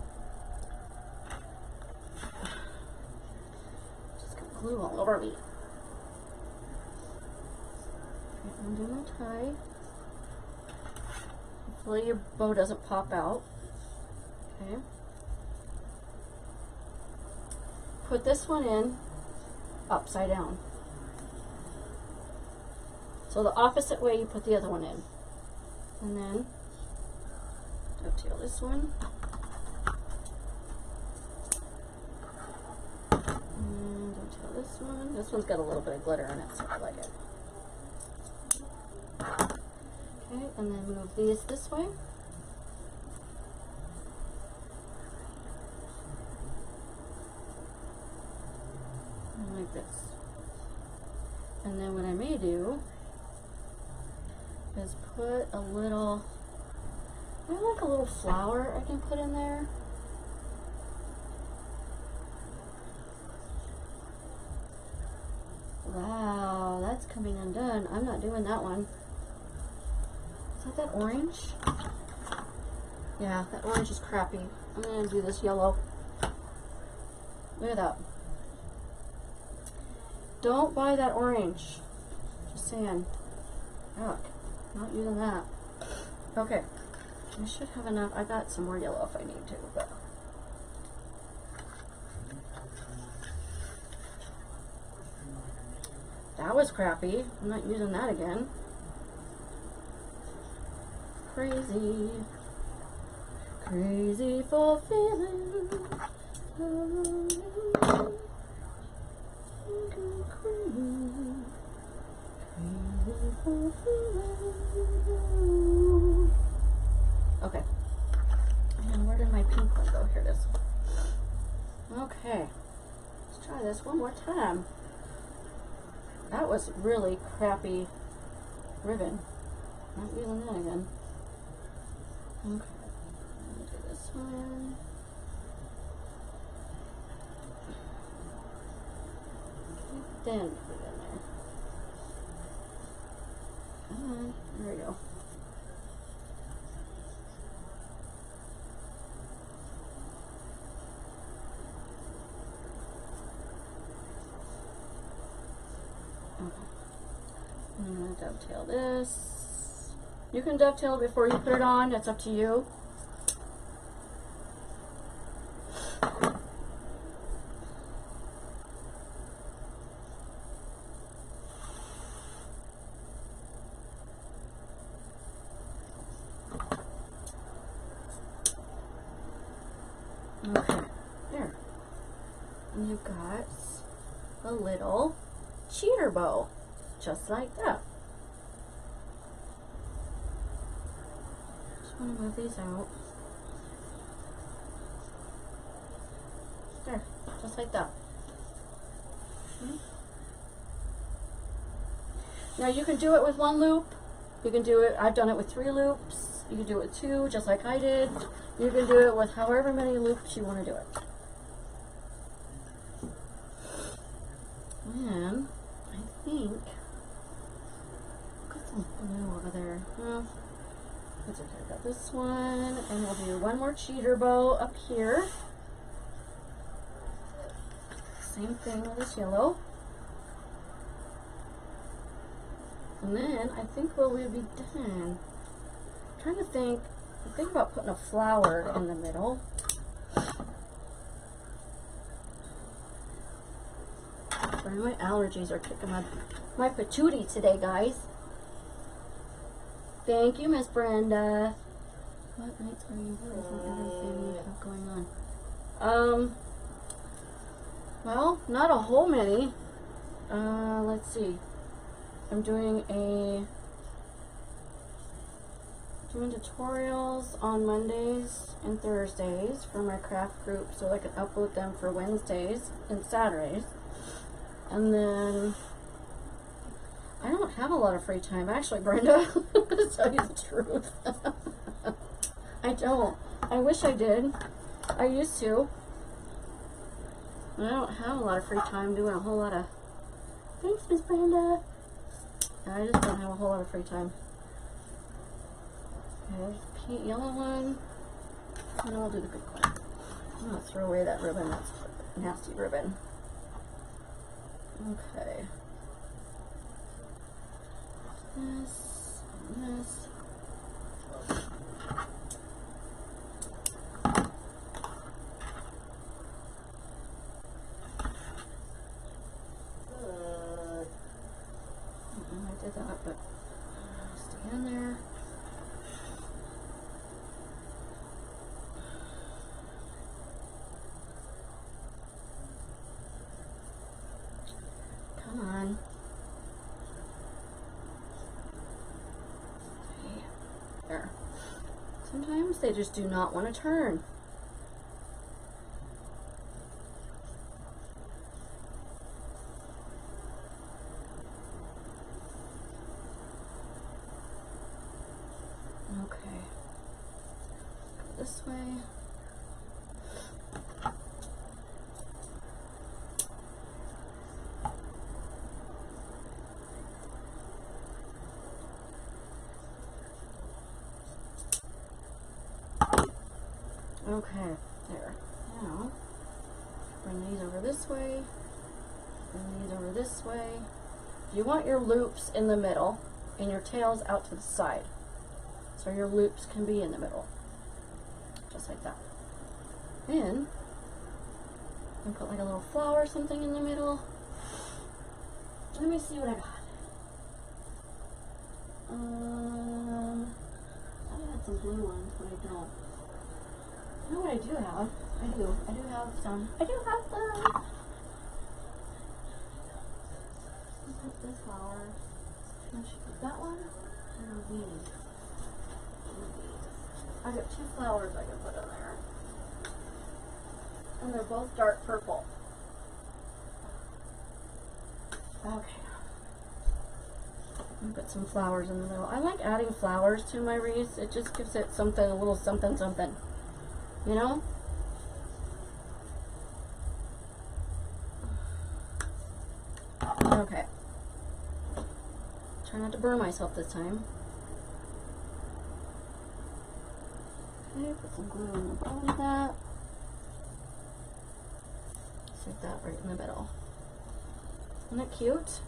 Just got glue all over me. Okay, undo my tie. Hopefully your bow doesn't pop out. Okay. Put this one in upside down. So the opposite way you put the other one in. And then dovetail this one. And dovetail this one. This one's got a little bit of glitter on it, so I like it. Okay, and then move these this way. And like this. And then what I may do is put a little, I like a little flower I can put in there. Wow, that's coming undone. I'm not doing that one. Is that orange? Yeah, that orange is crappy. I'm gonna do this yellow. Look at that. Don't buy that orange. Just saying. Yuck. Not using that. Okay. I should have enough. I got some more yellow if I need to, but that was crappy. I'm not using that again. Crazy. Crazy for feeling. Okay. And where did my pink one go? Here it is. Okay. Let's try this one more time. That was really crappy ribbon. Not using that again. Okay. I'm gonna do this one. then put it in there. Come on, there we go. I'm going to dovetail this. You can dovetail it before you put it on, that's up to you. Okay, there. And you've got a little cheater bow, just like that. Just want to move these out. There, just like that. Okay. Now you can do it with 1 loop. You can do it, I've done it with 3 loops. You can do it with 2, just like I did. You can do it with however many loops you want to do it. And I think got some blue over there. Well, that's okay. I got this one, and we'll do 1 more cheater bow up here. Same thing with this yellow. And then I think we'll be done. I'm trying to think. I think about putting a flower in the middle. Sorry, my allergies are kicking my patootie today, guys. Thank you, Miss Brenda. What nights are you free from everything you have going on? Well, not a whole many. Let's see. I'm doing tutorials on Mondays and Thursdays for my craft group so I can upload them for Wednesdays and Saturdays. And then I don't have a lot of free time, actually, Brenda, to tell you the truth. I don't. I wish I did. I used to. I don't have a lot of free time doing a whole lot of... Thanks, Miss Brenda. I just don't have a whole lot of free time. Okay, pink yellow one. And I'll do the big one. I'm going to throw away that ribbon. That's a nasty ribbon. Okay. This, and this. I did that, but stay in there. Come on. Okay. There. Sometimes they just do not want to turn. Okay. Go this way. Okay, there. Now, bring these over this way, bring these over this way. You want your loops in the middle and your tails out to the side. So your loops can be in the middle. Just like that. Then, you put like a little flower or something in the middle. Let me see what I got. I had some blue ones, but I don't. You know what I do have? I do have some. I do have some. Put this flower. That one? Or these? I got 2 flowers I can put in there. And they're both dark purple. Okay. I'll put some flowers in the middle. I like adding flowers to my wreaths. It just gives it something, a little something something. You know? Okay. Try not to burn myself this time. Okay, put some glue on the bottom of that. Stick that right in the middle. Isn't it cute?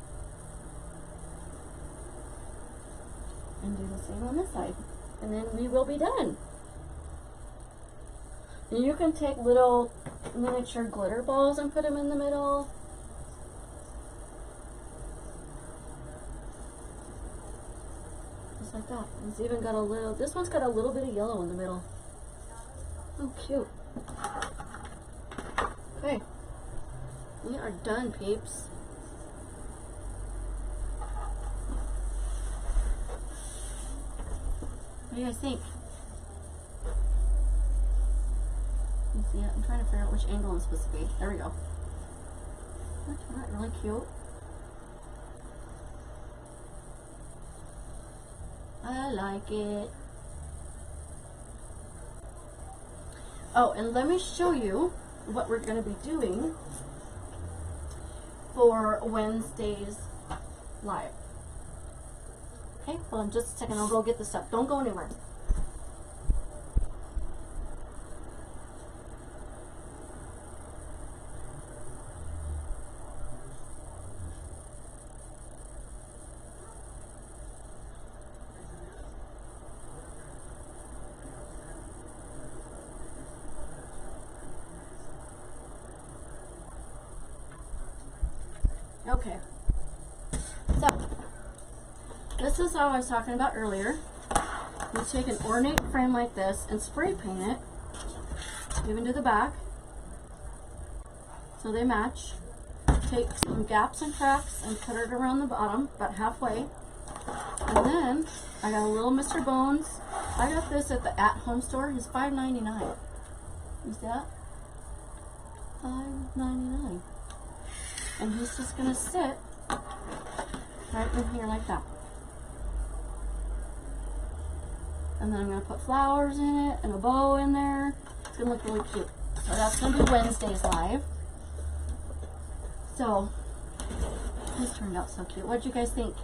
And do the same on this side. And then we will be done. And you can take little miniature glitter balls and put them in the middle. Just like that. It's even got a little, this one's got a little bit of yellow in the middle. Oh, cute. Okay. We are done, peeps. What do you guys think? You see it? I'm trying to figure out which angle I'm supposed to be. There we go. Isn't that really cute? I like it. Oh, and let me show you what we're going to be doing for Wednesday's live. Okay, hold on just a second. I'll go get the stuff. Don't go anywhere. Okay, so this is how I was talking about earlier. You take an ornate frame like this and spray paint it, even to the back, so they match. Take some gaps and cracks and put it around the bottom, about halfway. And then I got a little Mr. Bones. I got this at the at-home store. It's $5.99. You see that? $5.99. And he's just gonna sit right in here like that. And then I'm gonna put flowers in it and a bow in there. It's gonna look really cute. So that's gonna be Wednesday's live. So this turned out so cute. What'd you guys think?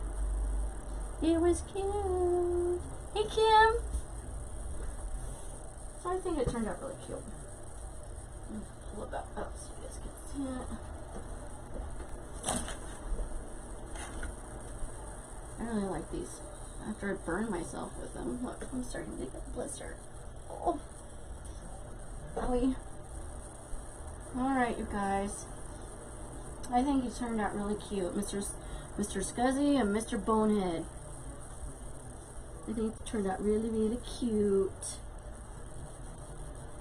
It was cute. Hey, Kim. So I think it turned out really cute. I'm gonna pull it back up so you guys can see it. I really like these. After I burn myself with them, look, I'm starting to get a blister. Oh, owie. Alright, you guys. I think you turned out really cute, Mr. Scuzzy and Mr. Bonehead. I think it turned out really, really cute.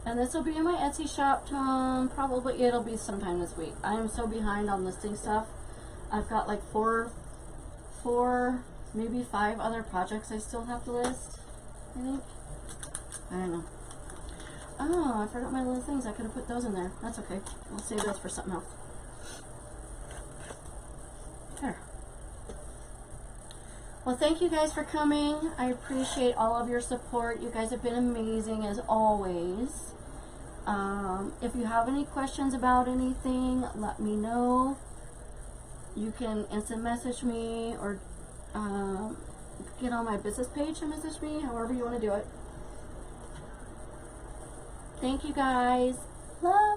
And this will be in my Etsy shop, Tom. Probably it'll be sometime this week. I am so behind on listing stuff. I've got like four, maybe 5 other projects I still have to list, I think. I don't know. Oh, I forgot my little things. I could have put those in there. That's okay. I'll save those for something else. There. Well, thank you guys for coming. I appreciate all of your support. You guys have been amazing as always. If you have any questions about anything, let me know. You can instant message me or get on my business page and message me, however you want to do it. Thank you guys. Love.